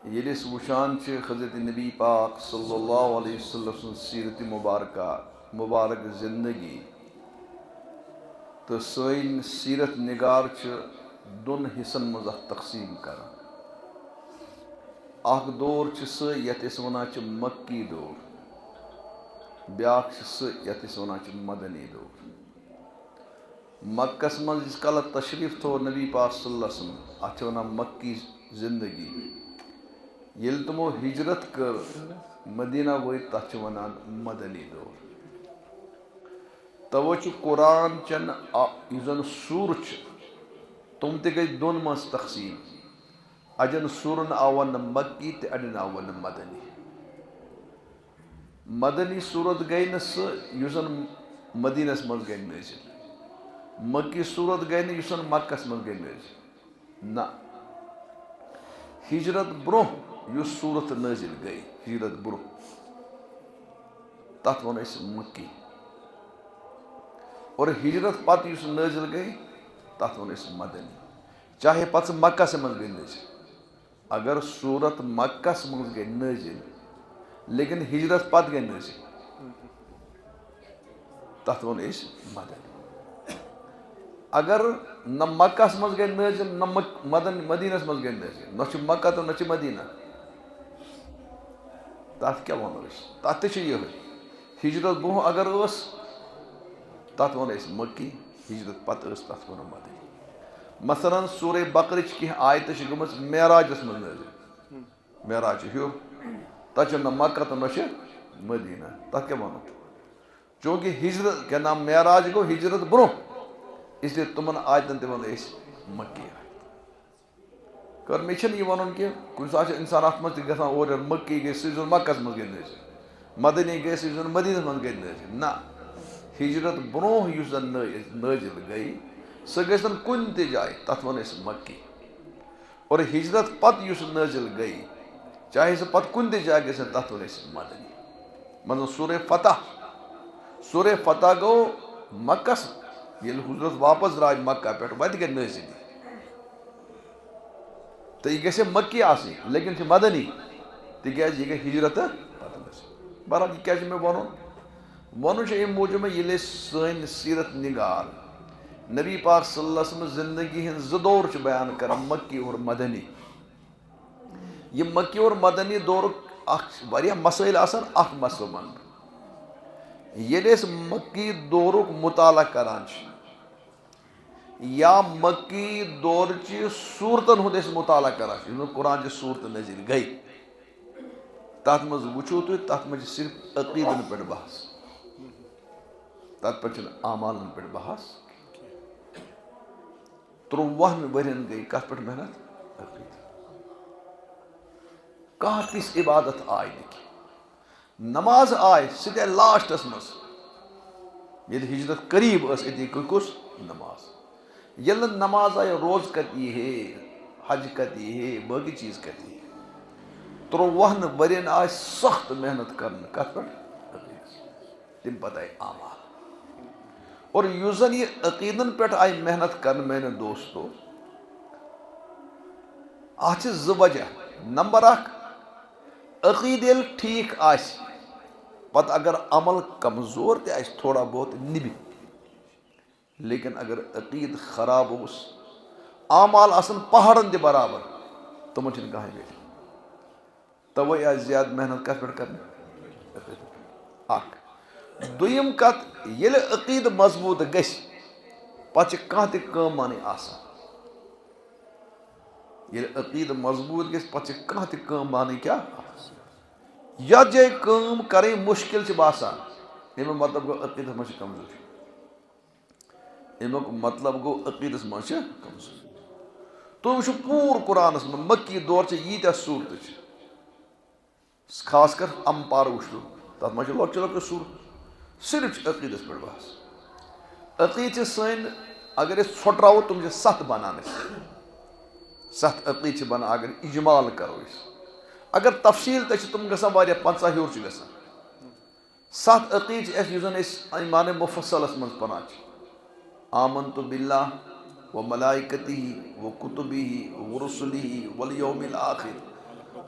ییٚلہِ أسۍ وٕچھان چھِ حضرت نبی پاک صلی اللہ علیہ وسلم سٕنٛز سیٖرت مُبارک زندگی تہٕ سٲنۍ سیٖرت نگار چھِ دۄن حِصن منٛز اَتھ تقسیٖم کران. اکھ دور چھِ سُہ یَتھ أسۍ وَنان چھِ مکی دور، بیٛاکھ چھِ سُہ یَتھ أسۍ وَنان چھِ مدنی دور. مکس منٛز ییٖتِس کالس تشریٖف تھوٚو نبی پاک صلی اللہ علیہ وسلم، اَتھ چھِ وَنان مکی زندگی. ییٚلہِ تِمو ہجرت کٔر مدیٖنہ وٲتۍ تَتھ چھِ وَنان مدنی دور. تَوَے چھُ قرآن چٮ۪ن یُس زَن سوٗرٕ چھِ تِم تہِ گٔے دۄن منٛز تقسیٖم. اَجٮ۪ن سوٗرن آو وَننہٕ مکی تہٕ اَڑٮ۪ن آو وَننہٕ مدنی. مدنی صوٗرت گٔے نہٕ سُہ یُس زَن مدیٖنس منٛز گٔے نٲزِل. مکی صوٗرت گٔے نہٕ یُس زَن مکس منٛز گٔے نٲزِل. نہ، ہجرت برونٛہہ یُس صوٗرت نٲزِل گٔے ہجرت برونٛہہ تَتھ وَنو أسۍ مکی، اور ہجرت پتہٕ یُس نٲزِل گٔے تَتھ وَنو أسۍ مدنی. چاہے پتہٕ سُہ مکس منٛز گٔے نٲزِل. اگر صوٗرت مکس منٛز گٔے نٲزِل لیکن ہجرت پتہٕ گٔے نٲزِل تَتھ وَنو أسۍ مدنی. اگر نہ مکس منٛز گٔے نٲزِل نہ مدیٖنس منٛز گٔے نٲزِل، نہ چھُ مکہ تہٕ نہ چھُ مدیٖنہ، تَتھ کیٛاہ وَنو أسۍ؟ تَتھ تہِ چھِ یِہوٚے. ہجرت برونٛہہ اگر ٲس تَتھ وَنو أسۍ مکی، ہجرت پتہٕ ٲس تَتھ وَنو مدنی. مثلاً سورہ بقرٕچ کینٛہہ آیتہٕ چھِ گٔمٕژ معراجس منٛز نٲزِل. معراج چھُ ہیوٚر، تَتھ چھُ نہ مکہ تہٕ نہ چھُ مدیٖنہ، تَتھ کیٛاہ وَنو؟ چوٗنٛکہِ ہجرت کیٛاہ نام معراج گوٚو ہجرت برونٛہہ، اس لیے تِمن آیتن تہِ وَنو أسۍ مکی آیت. کٔر مےٚ چھُنہٕ یہِ وَنُن کہِ کُنہِ ساتہٕ چھُ اِنسان اَتھ منٛز تہِ گژھان اورٕ یورٕ. مکی گٔے سُہ یُس زَن مکس منٛز گٔے نٲزِل، مدنی گٔے سُہ یُس زَن مدیٖنس منٛز گٔے نٲزِل. نہ، ہجرت برونٛہہ یُس زَن نٲزِل گٔے سۄ گٔژھ نہٕ کُنہِ تہِ جایہِ، تَتھ وَنو أسۍ مکی. اور ہجرت پتہٕ یُس نٲزِل گٔے چاہے سُہ پتہٕ کُنہِ تہِ جایہِ گٔژھِنۍ تَتھ وَنو أسۍ مدنی. مثلاً سورہ فتح گوٚو مکس، ییٚلہِ حضرت واپس درٛاے مکہ پٮ۪ٹھ وَتہِ گٔے نٲزِل تہٕ یہِ گژھِ ہے مکی آسٕنۍ لیکن چھِ مدنی تِکیٛازِ یہِ گٔے ہجرتہٕ پتہٕ نٲزِل. بہرحال یہِ کیٛاہ چھُ مےٚ وَنُن؟ وَنُن چھُ اَمہِ موٗجوٗب مےٚ ییٚلہِ أسۍ سٲنۍ سیٖرت نگار نبی پاک صلی اللہ علیہ وسلم زندگی ہٕنٛدۍ زٕ دور چھِ بیان کران، مکی اور مدنی. یہِ مکی اور مدنی دورُک اکھ واریاہ مسٲیِل آسان. اکھ مسلہٕ وَنہٕ بہٕ. ییٚلہِ أسۍ مکی دورُک مُطالعہ کران چھِ یا مکی دورچہِ صوٗرتن ہُنٛد أسۍ مُطالعہ کران چھِ، یِم زَن قرآن چہِ صوٗرتہٕ نٲزِل گٔے، تَتھ منٛز وٕچھو تُہۍ تَتھ منٛز چھِ صرف عقیٖدن پٮ۪ٹھ بحث، تَتھ پٮ۪ٹھ چھُنہٕ اعمالن پٮ۪ٹھ بحث. 53 ؤرین گٔے کَتھ پٮ۪ٹھ محنت؟ عقیٖدٕ. کانٛہہ تِژھ عبادت آیہِ نہٕ کینٛہہ. نماز آیہِ، سُہ تہِ آیہِ لاسٹس منٛز ییٚلہِ ہجرت قریٖب ٲس. أتی کُس؟ نماز. ییٚلہِ نہٕ نماز آیہِ روزٕ کتہِ یی ہے، حج کتہِ یی ہے، باقٕے چیٖز کتہِ یی ہے. 53 ؤرین آیہِ سخت محنت کرنہٕ کتھ پٮ۪ٹھ؟ عقیٖدس. تمہِ پتہٕ آیہِ اعمال. اور یُس زن یہِ عقیٖدن پٮ۪ٹھ آیہِ محنت کرنہٕ میانیو دوستو، اتھ چھِ زٕ وجہ. نمبر اکھ، عقیٖدٕ ییٚلہِ ٹھیٖک آسہِ پتہٕ اگر عمل کمزور تہِ آسہِ تھوڑا بہت نِبہِ، لیکن اگر عقیٖدٕ خراب اوس اعمال آسن پہاڑن تہِ برابر تِمن چھِنہٕ کٕہٕنۍ ویلیوٗ. توے آسہِ زیادٕ محنت کتھ پٮ۪ٹھ کرنہٕ؟ عقیٖدٕ پٮ۪ٹھ. اکھ. دوٚیِم کتھ، ییٚلہِ عقیٖدٕ مضبوٗط گژھِ پتہٕ چھِ کانٛہہ تہِ کٲم انٕنۍ آسان. ییٚلہِ عقیٖدٕ مضبوٗط گژھِ پتہٕ چھِ کانٛہہ تہِ کٲم انٕنۍ کیٛاہ آسان. یتھ جایہِ کٲم کرٕنۍ مُشکِل چھِ باسان امیُک مطلب گوٚو عقیٖدس منٛز چھِ کمزوٗری. امیُک مطلب گوٚو عقیٖدس منٛز چھِ کمزوٗری. تُہۍ وٕچھِو پوٗرٕ قرآنس منٛز مکی دور چھِ ییٖتیاہ صوٗرتہٕ چھِ، خاص کر امپارٕ وٕچھو تتھ منٛز چھِ لۄکچہِ لۄکچہِ صوٗرت، صرف چھِ عقیٖدس پٮ۪ٹھ بحث. عقیٖدٕ چھِ سٲنۍ اگر أسۍ ژھۄٹراوو تِم چھِ 7 بنان أسۍ. 7 عقیٖدٕ چھِ بنان اگر اجمال کرو أسۍ. اگر تفصیٖل تہِ چھِ تِم گژھان واریاہ، 50 ہیوٚر چھِ گژھان. 7 عقیٖدٕ چھِ اَسہِ یُس زن أسۍ ایمانِ مُفصلس منٛز پران چھِ. آمنتُ باللہ و ملائکتہ و کتبہ و رسلہ والیوم الآخر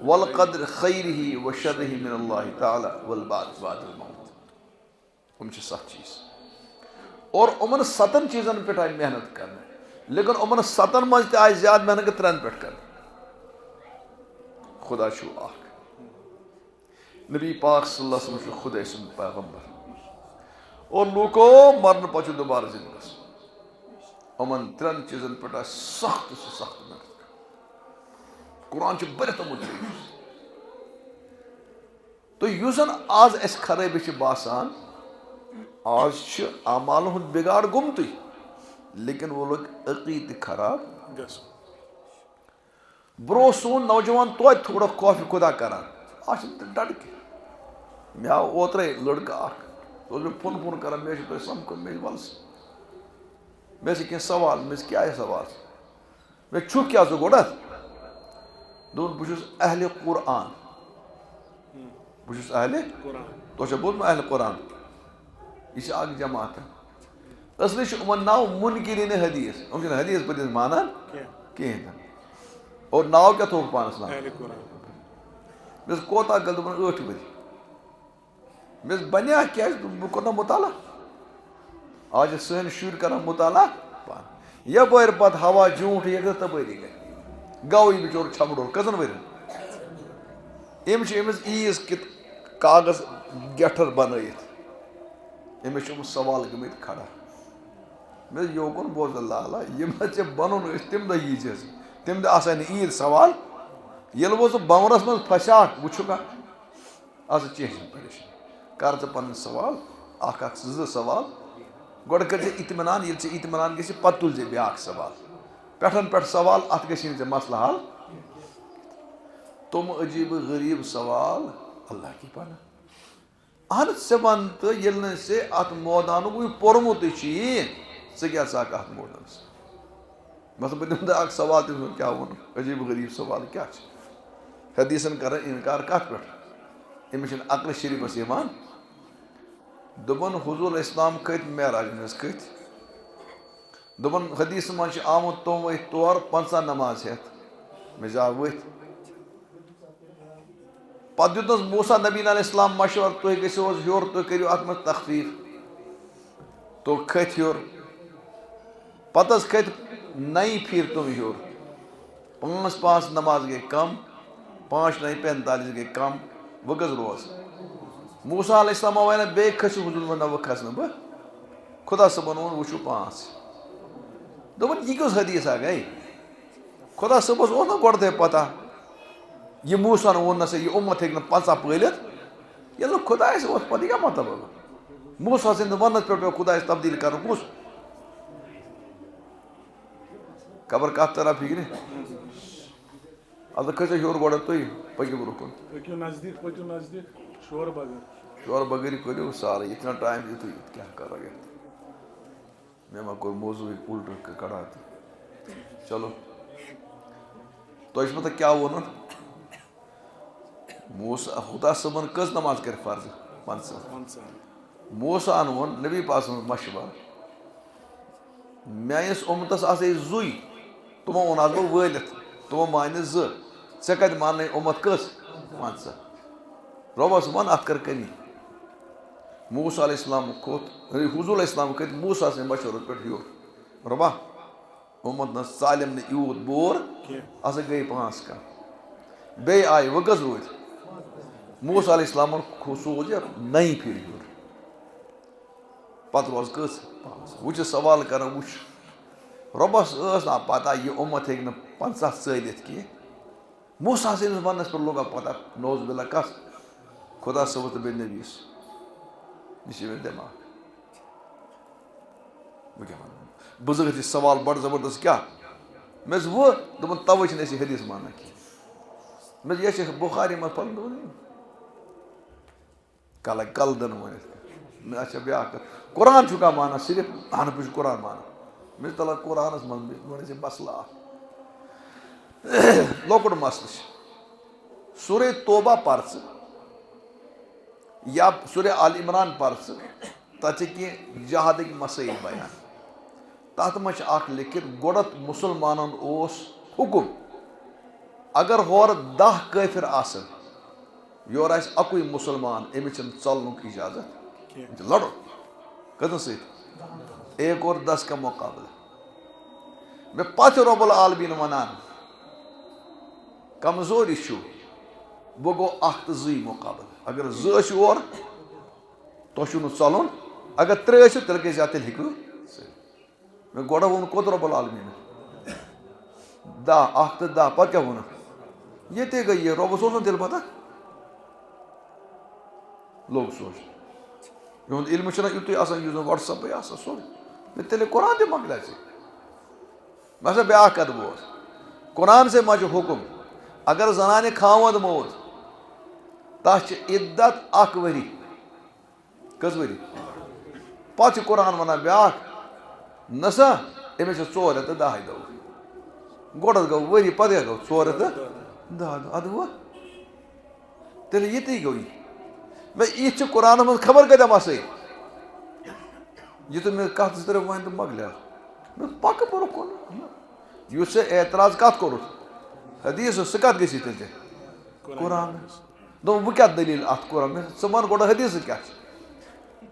والقدر خیرہ و شرہ من اللہ تعالی والبعث بعد الموت. چھِ سَتھ چیٖز اور یِمن 7 چیٖزن پٮ۪ٹھ آیہِ محنت کرنہٕ لیکن یِمن 7 منٛز تہِ آیہِ زیادٕ محنت 3 پٮ۪ٹھ کرنہٕ. خدا چھُ اکھ. نبی پاک صلی اللہ علیہ وسلم چھُ خداے سُنٛد پیغمبر اور لوٗکو مرنہٕ پتہٕ چھُ دوبارٕ زِندٕ گژھُن. یِمن 3 چیٖزن پٮ۪ٹھ آسہِ سخت سے سخت محنت. قرآن چھُ بٔرِتھ آمُت تہٕ یُس زن آز اَسہِ خرٲبی چھِ باسان آز چھُ اعمالن ہُنٛد بِگاڑ گوٚمتُے لیکن وۄنۍ لوٚگ عقیٖدٕ تہِ خراب گژھُن. برٛونٛہہ اوس سون نوجوان توتہِ تھوڑا خوفِ خدا کران آز چھِنہٕ تِم ڈَر کینٛہہ. مےٚ آو اوترے لٔڑکہٕ اکھ سُہ اوس مےٚ فون کران مےٚ چھُ تۄہہِ سمکھُن مےٚ وَلہٕ سا مےٚ ٲسۍ کینٛہہ سوال مےٚ ٲسۍ کیٛاہ سوال مےٚ چھُکھ کیٛاہ ژٕ گۄڈٕ دوٚپُن بہٕ چھُس اہلِ قرآن. بہٕ چھُس اہلِ تۄہہِ چھا بوٗزمُت اہلِ قرآن یہِ چھِ اکھ جماعت. اصلی چھُ یِمن ناو مُنکِریٖنِ حدیٖث. یِم چھِنہٕ حدیٖث پٔدیٖث مانان کِہینۍ نہٕ اور ناو کیٛاہ تھوٚوُکھ پانس ناو. مےٚ دوٚپُس کوتاہ کال دوٚپُن 8 ؤری. مےٚ دوٚپُس بنیٛا کیٛازِ بہٕ کوٚر نا مُطالعہ. آز چھِ سٲنۍ شُرۍ کران مُطالعہ پانہٕ یپٲرۍ پتہٕ ہوا جھوٗٹھ ییٚلہِ تپٲری گٔے گوٕے بِچور چھپڑو کٔژن ؤرین. أمۍ چھِ أمِس عیٖز کاغذ گیٹھر بنٲیِتھ أمِس چھِ یِم سوال گٔمٕتۍ کھڑا. مےٚ دوٚپ یوکُن بوز لالا یِم ژےٚ بنُن ٲسۍ تمہِ دۄہ یی زِ تمہِ دۄہ آسہے نہٕ عیٖد سوال ییٚلہِ وۄنۍ ژٕ بونٛرس منٛز پھسیٛاکھ وٕچھُکھ اَژٕ کینٛہہ چھِنہٕ پریشٲنی کر ژٕ پنٕنۍ سوال اکھ 2 سوال گۄڈٕ کٔرۍ زِ اطمینان ییٚلہِ ژےٚ اطمینان گژھِ پتہٕ تُلۍ زِ بیٛاکھ سوال پٮ۪ٹھ سوال اتھ گژھی نہٕ ژےٚ مسلہٕ حل. تِم عجیٖبہٕ غریٖب سوال اللہ کی پناہ. اہن ژٕ وَن تہٕ ییٚلہِ نہٕ ژےٚ اتھ مٲدانُک وٕنہِ پوٚرمُتٕے چھُیی ژٕ کیٛاہ ژاکھ اتھ مٲدانس. مطلب بہٕ دِمہٕ تۄہہِ اکھ سوال تٔمۍ سُنٛد کیٛاہ ووٚنُن عجیٖب غریٖب سوال کیٛاہ چھُ. حدیٖثن کران انکار کتھ پٮ۪ٹھ أمِس چھُنہٕ عقلہِ شریٖفس یِوان. دوٚپُن حضوٗر اسلام کھٔتۍ معراج منٛز کھٔتۍ. دوٚپُن حدیٖثن منٛز چھُ آمُت تِم ؤتھۍ تور 50 نماز ہٮ۪تھ. مےٚ زاو ؤتھۍ پتہٕ دیُتنس موسیٰ نبی علیہ السلام مشور تُہۍ گٔژھِو حظ ہیوٚر تُہۍ کٔرِو اتھ منٛز تخفیٖف. تِم کھٔتۍ ہیوٚر پتہٕ حظ کھٔتۍ 9 پھِرِ تِم ہیوٚر 5 نماز گٔے کم 5 9 45 گٔے کم وۄنۍ کٔژ روز. موسیٰ علیہ السلام وَنہِ بیٚیہِ کھٔسِو حضوٗر نہ وۄنۍ کھسنہٕ بہٕ خۄدا صٲبن ووٚن وٕچھِو 5. دوٚپُن یہِ کُس حدیٖثا گٔے خۄدا صٲبس اوس نا گۄڈٕتھے پتہ یہِ موسیٰ ہن ووٚن نہ سا یہِ اُمت ہیٚکہِ نہٕ 50 پٲلِتھ ییٚلہِ نہٕ خۄدایس اوس پتہٕ یہِ کیٛاہ مطلب موسیٰ سٕنٛدِ وننس پٮ۪ٹھ پیٚو خۄدایس تبدیٖل کرُن کُس خبر کتھ طرح فِکرِ. اَدٕ کھٔسِو ہیوٚر گۄڈٕ تُہۍ پٔکِو برونٛہہ کُن شورٕ بغٲری کٔرِو سارے یِتھ کٔنۍ ٹایم دِتُے کیٛاہ کرو یتھ. مےٚ ما کوٚر موضوٗعٕے اُلٹہٕ کڑا تہٕ چلو تۄہہِ چھُو پتہ کیٛاہ ووٚنُن موسیٰ خۄدا صٲبن کٔژ نماز کرِ فرض 50. موسیٰ ہن ووٚن نبی پاک سُنٛد مشور میٲنِس اُمتس آسے زُے تِمو ووٚن بہٕ وٲلِتھ تِمو مانہِ 2 ژےٚ کتہِ ماننَے اُمت کٔژ 50. رۄبس وَن اتھ کر کمی. موسیٰ علیہ السلام کھوٚت حضوٗر علیہ السلام کھٔتۍ موسیٰ سٕنٛدِ مشورس پٮ۪ٹھ ہیوٚر رۄبا اُمت نہ ژالٮ۪م نہٕ یوٗت بور ہسا گٔے 5 کم بیٚیہِ آیہِ وۄنۍ کٔژ روٗدۍ. موسیٰ علیہ السلامن سوز یہِ 9 پھِرِ ہیوٚر پتہٕ روز کٔژ 5. وۄنۍ چھِ سوال کران وٕچھ رۄبس ٲس نا پتہ یہِ اُمت ہیٚکہِ نہٕ 50 ژٲلِتھ کینٛہہ. موسیٰ سٕنٛدِس وننس پٮ۪ٹھ لوٚگا پتہ نوز بِلّہ کس خۄدا صٲبس تہٕ بیٚیہِ نبیَس. یہِ چھُ مےٚ دٮ۪ماغ بہٕ کیٛاہ ونہٕ بُزرگ چھِ سوال بڑٕ زبردست کیٛاہ مےٚ دوٚپُس وۄنۍ دوٚپُن تَوَے چھِنہٕ أسۍ یہِ حدیٖث مانان کینٛہہ. مےٚ دوٚپ یہِ چھِ بُخاری منٛز پران دوٚپُن کلہٕ دٕنہٕ ؤنِتھ مےٚ اچھا بیٛاکھ کَتھ قرآن چھُکھا مانان صرف اہن بہٕ چھُس قرآن مانان. مےٚ چھُ تَلان قرآنس منٛز وَنہِ ژےٚ مسلہٕ اکھ لۄکُٹ مسلہٕ چھُ سورے توبہ پَر ژٕ یا سورے آل عمران پَر ژٕ تَتھ چھِ کینٛہہ جہادٕکۍ مسٲیل بیان. تَتھ منٛز چھِ اکھ لیکھِتھ گۄڈٕ مُسلمانن اوس حُکُم اگر ہور 10 کٲفِر آسن یور آسہِ اَکُے مُسلمان أمِس چھِنہٕ ژلنُک اِجازت لڑو کٔژن سۭتۍ 1 اور 10 کا مقابلہ مےٚ پتہٕ رۄب العالمیٖن ونان کمزوری چھُو وۄنۍ گوٚو 1 تہٕ 2 مقابلہٕ اگر 2 ٲسِو اورٕ تۄہہِ چھُو نہٕ ژلُن اگر 3 ٲسِو تیٚلہِ گژھِ تیٚلہِ ہیٚکِو مےٚ گۄڈٕ ووٚن کوٚت رۄب العالمیٖنن 10 1 تہٕ 10 پتہٕ کیٛاہ ووٚنُکھ ییٚتے گٔے یہِ رۄبس اوس نہ تیٚلہِ پتہ لوٚگ سونٛچ یِہُنٛد علمہٕ چھُنہ یُتُے آسان یُس زن وٹس ایپٕے آسان سورُے مےٚ تیٚلہِ قرآن تہِ مۄکلیٛاے ژےٚ مےٚ ہسا بیٛاکھ کتھ بوز قرآن سے ما چھُ حُکم اگر زنانہِ خاوند موٗد تتھ چھِ عدت 1 ؤری کٔژ ؤری پتہٕ چھُ قرآن ونان بیٛاکھ نہ سا أمِس چھِ 4 رٮ۪تھ تہٕ 10 دۄہ گۄڈٕ گوٚو ؤری پتہٕ کیٛاہ گوٚو 4 رٮ۪تھ تہٕ 10 دۄہ اَدٕ وۄنۍ تیٚلہِ ییٚتی گوٚو یہِ مےٚ یِتھ چھِ قرآنس منٛز خبر کۭتیاہ مسٲیِل یُتھُے مےٚ کتھ 2-3 وۄنۍ تہٕ مۄکلیو مےٚ پکہٕ برونٛہہ کُن یُس ژےٚ اعتراض کتھ کوٚرُتھ حدیٖث سُہ کتھ گژھی تیٚلہِ ژےٚ قرآن دوٚپُن وۄنۍ کیٛاہ دٔلیٖل اتھ قرآن ژٕ ون گۄڈٕ حدیٖث کیٛاہ چھِ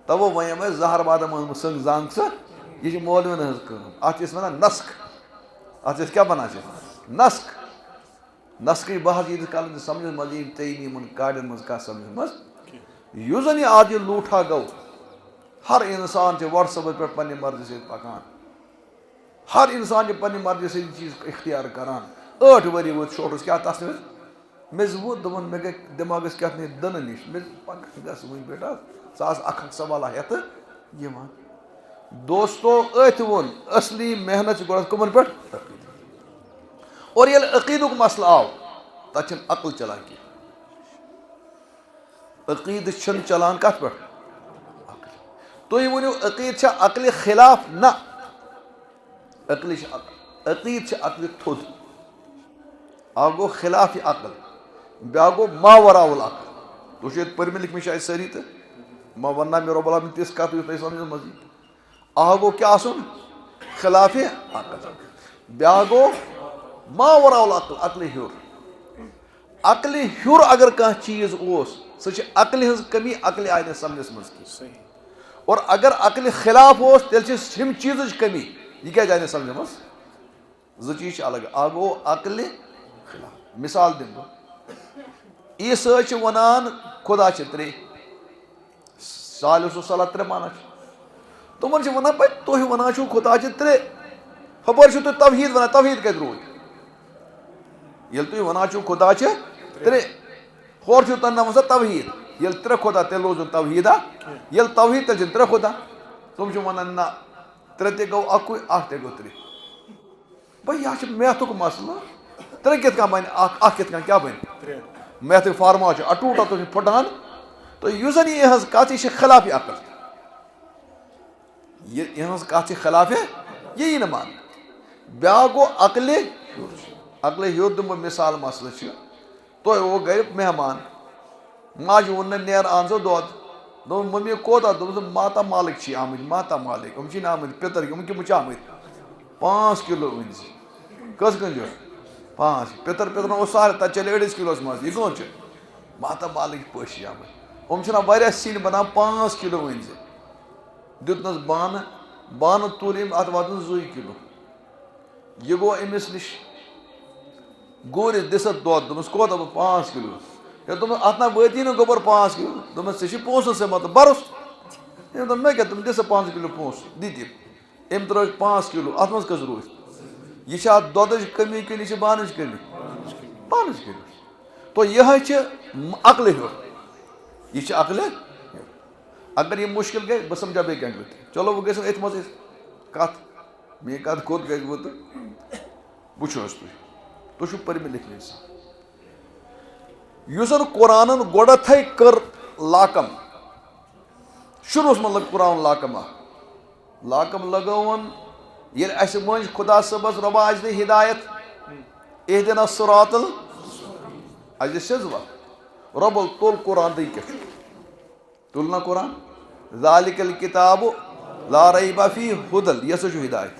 تَوے وَنیٚم اَسہِ زہر بادام أنمٕژ سنٛگ زنٛگ ژٕ یہِ چھِ مولوِین ہٕنٛز کٲم اتھ چھِ أسۍ ونان نسک اتھ چھِ أسۍ کیٛاہ ونان چھِ نسک نسکٕے بہٕ حظ ییٖتِس کالس نہٕ سمجھس منٛز یی ژےٚ یی یِمن کاڑٮ۪ن منٛز کتھ سمجھس منٛز یُس زن یہِ آز یہِ لوٗٹھا گوٚو ہر انسان چھِ وٹس ایپس پٮ۪ٹھ پننہِ مرضی سۭتۍ پکان ہر انسان چھِ پننہِ مرضی سۭتۍ یہِ چیٖز اختیار کران 8 ؤری وٲتۍ شوٹس کیٛاہ تس نِش مےٚ ووٚن دوٚپُن مےٚ گٔے دٮ۪ماغس کیٛاہ تام دٕنہٕ نِش مےٚ پگاہ گژھ وۄنۍ بیٹا ژٕ آس 1 سوالہ ہٮ۪تھ یِوان دوستو أتھۍ ووٚن اصلی محنت چھِ گۄڈٕ کٕمن پٮ۪ٹھ اور ییٚلہِ عقیٖدُک مسلہٕ آو تتہِ چھنہٕ عقل چلان کینٛہہ عقیٖدٕ چھُنہٕ چلان کتھ پٮ۪ٹھ تُہۍ ؤنِو عقیٖدٕ چھا عقلہِ خلاف نہ عقلہِ چھِ عقیٖدٕ چھِ عقلہِ تھوٚد اکھ گوٚو خلاف عقل بیٛاکھ گوٚو ماورا العقل تُہۍ چھِو ییٚتہِ پٔرمٕتۍ لیکھمٕتۍ شاید سٲری تہٕ ما وننا مےٚ رۄب العالمیٖن تِژھ کتھ یُس تۄہہِ سمجھس منٛز یی اکھ گوٚو کیٛاہ آسُن خلاف عقل بیٛاکھ گوٚو ماورا العقل عقلہِ ہیوٚر عقلہِ ہیوٚر اگر کانٛہہ چیٖز اوس سۄ چھِ عقلہِ ہٕنٛز کٔمی عقلہِ آیہِ نہٕ سمجھس منٛز کینٛہہ اور اگر عقلہِ خلاف اوس تیٚلہِ چھِ ہُمہِ چیٖزٕچ کٔمی یہِ کیٛازِ آیہِ نہٕ سمجھس منٛز 2 چیٖز چھِ الگ اکھ گوٚو عقلہِ خلاف مثال دِمہٕ بہٕ عیٖسٲے چھِ ونان خۄدا چھِ 3 صالح صلہ 3 مانان چھِ تِمن چھِ ونان بھاے تُہۍ ونان چھِو خۄدا چھِ 3 ہُپٲرۍ چھِو تُہۍ توحیٖد ونان توحیٖد کتہِ روٗد ییٚلہِ تُہۍ ونان چھِو خۄدا چھِ 3 ہورٕ چھِو تۄہہِ نہ سا توحیٖد ییٚلہِ 3 خۄدا تیٚلہِ روزُن توحیٖدا ییٚلہِ توحیٖد تیٚلہِ چھِنہٕ 3 خۄدا تِم چھِ ونان نہ 3 تہِ گوٚو اَکُے 1 تہِ گوٚو 3 بھاے یہِ حظ چھُ میتھُک مسلہٕ 3 کِتھ کٔنۍ بنہِ 1 کِتھ کٔنۍ کیٛاہ بنہِ میتھٕکۍ فارمولا چھِ اٹوٗٹا تِم چھِ پھٕٹان تہٕ یُس زن یہِ یِہٕنٛز کتھ یہِ چھِ خلاف عقل یہِ یِہٕنٛز کتھ چھِ خلاف یہِ یی نہٕ ماننہٕ بیٛاکھ گوٚو عقلہِ ہیوٚر عقلہِ ہیوٚر دِمہٕ بہٕ مثال مسلہٕ چھِ تۄہہِ گرِ مہمان ماجہِ ووٚن نہٕ نیرٕ اَن سا دۄد دوٚپُن مٔمی کوتاہ دوٚپُن ماتا مالٕکۍ چھی آمٕتۍ ماتا مالٕکۍ یِم چھِی نہٕ آمٕتۍ پِتٕر یِم کِم چھِ آمٕتۍ 5 کِلوٗ أنۍ زِ کٔژ کٔنۍ چھِ 5 پِتٕر اوس سارے تَتہِ چلہِ أڑِس کِلوٗوَس منٛز یہِ کٕم چھِ ماتا مالٕکۍ پٲشی آمٕتۍ یِم چھِنہ واریاہ سِنۍ بنان 5 کِلوٗ أنۍ زِ دیُتنَس بانہٕ تُل أمۍ اَتھ واتن 2 کِلوٗ یہِ گوٚو أمِس نِش گوٗرِس دِژٕتھ دۄد دوٚپمَس کوتاہ دوٚپ 5 کِلوٗ ہے دوٚپمَس اَتھ نہ وٲتی نہٕ گوٚبُر 5 کِلوٗ دوٚپمَس ژےٚ چھِ پونٛسَن سۭتۍ مطلب بَرُس أمۍ دوٚپ مےٚ کیٛاہ دوٚپُن دِ سا 5 کِلوٗ پونٛسہٕ دِتِم أمۍ ترٛٲوِکھ 5 کِلوٗ اَتھ منٛز کٔژ روٗدۍ یہِ چھِ اَتھ دۄدٕچ کٔمی کِنہٕ یہِ چھِ بانٕچ کٔمی پانٕچ کٔمی تو یِہوٚے چھِ عقلہِ ہیوٚر یہِ چھِ عقلہِ ہیوٚر اگر یہِ مُشکِل گٔے بہٕ سمجھا بیٚیہِ کینٛہہ کِتھ چلو وۄنۍ گٔژھِو أتھۍ منٛز أسۍ کَتھ میٛٲنۍ کَتھ کوٚت گژھِ وۄنۍ تہٕ وٕچھو حظ تُہۍ چھِو پٔرمٕتۍ لیکھمٕتۍ اِنسان یُس زن قرآنن گۄڈٕتھٕے کٔر لاکم شروٗعس منٛز لٔگ قرآن لاکم اکھ لاکم لگٲوُن ییٚلہِ اَسہِ مٔنٛزۍ خۄدا صٲبس رۄبا اَسہِ دِ ہِدایت اہدِنا الصراط اَسہِ دِ سیٚز وَتھ رۄبل تُل قرآن تہٕ یہِ کیٛاہ چھُ تُل نہ قرآن ذالِکَ الکِتابُ لا ریب فیہ ہُدًى یہِ ہسا چھُ ہِدایت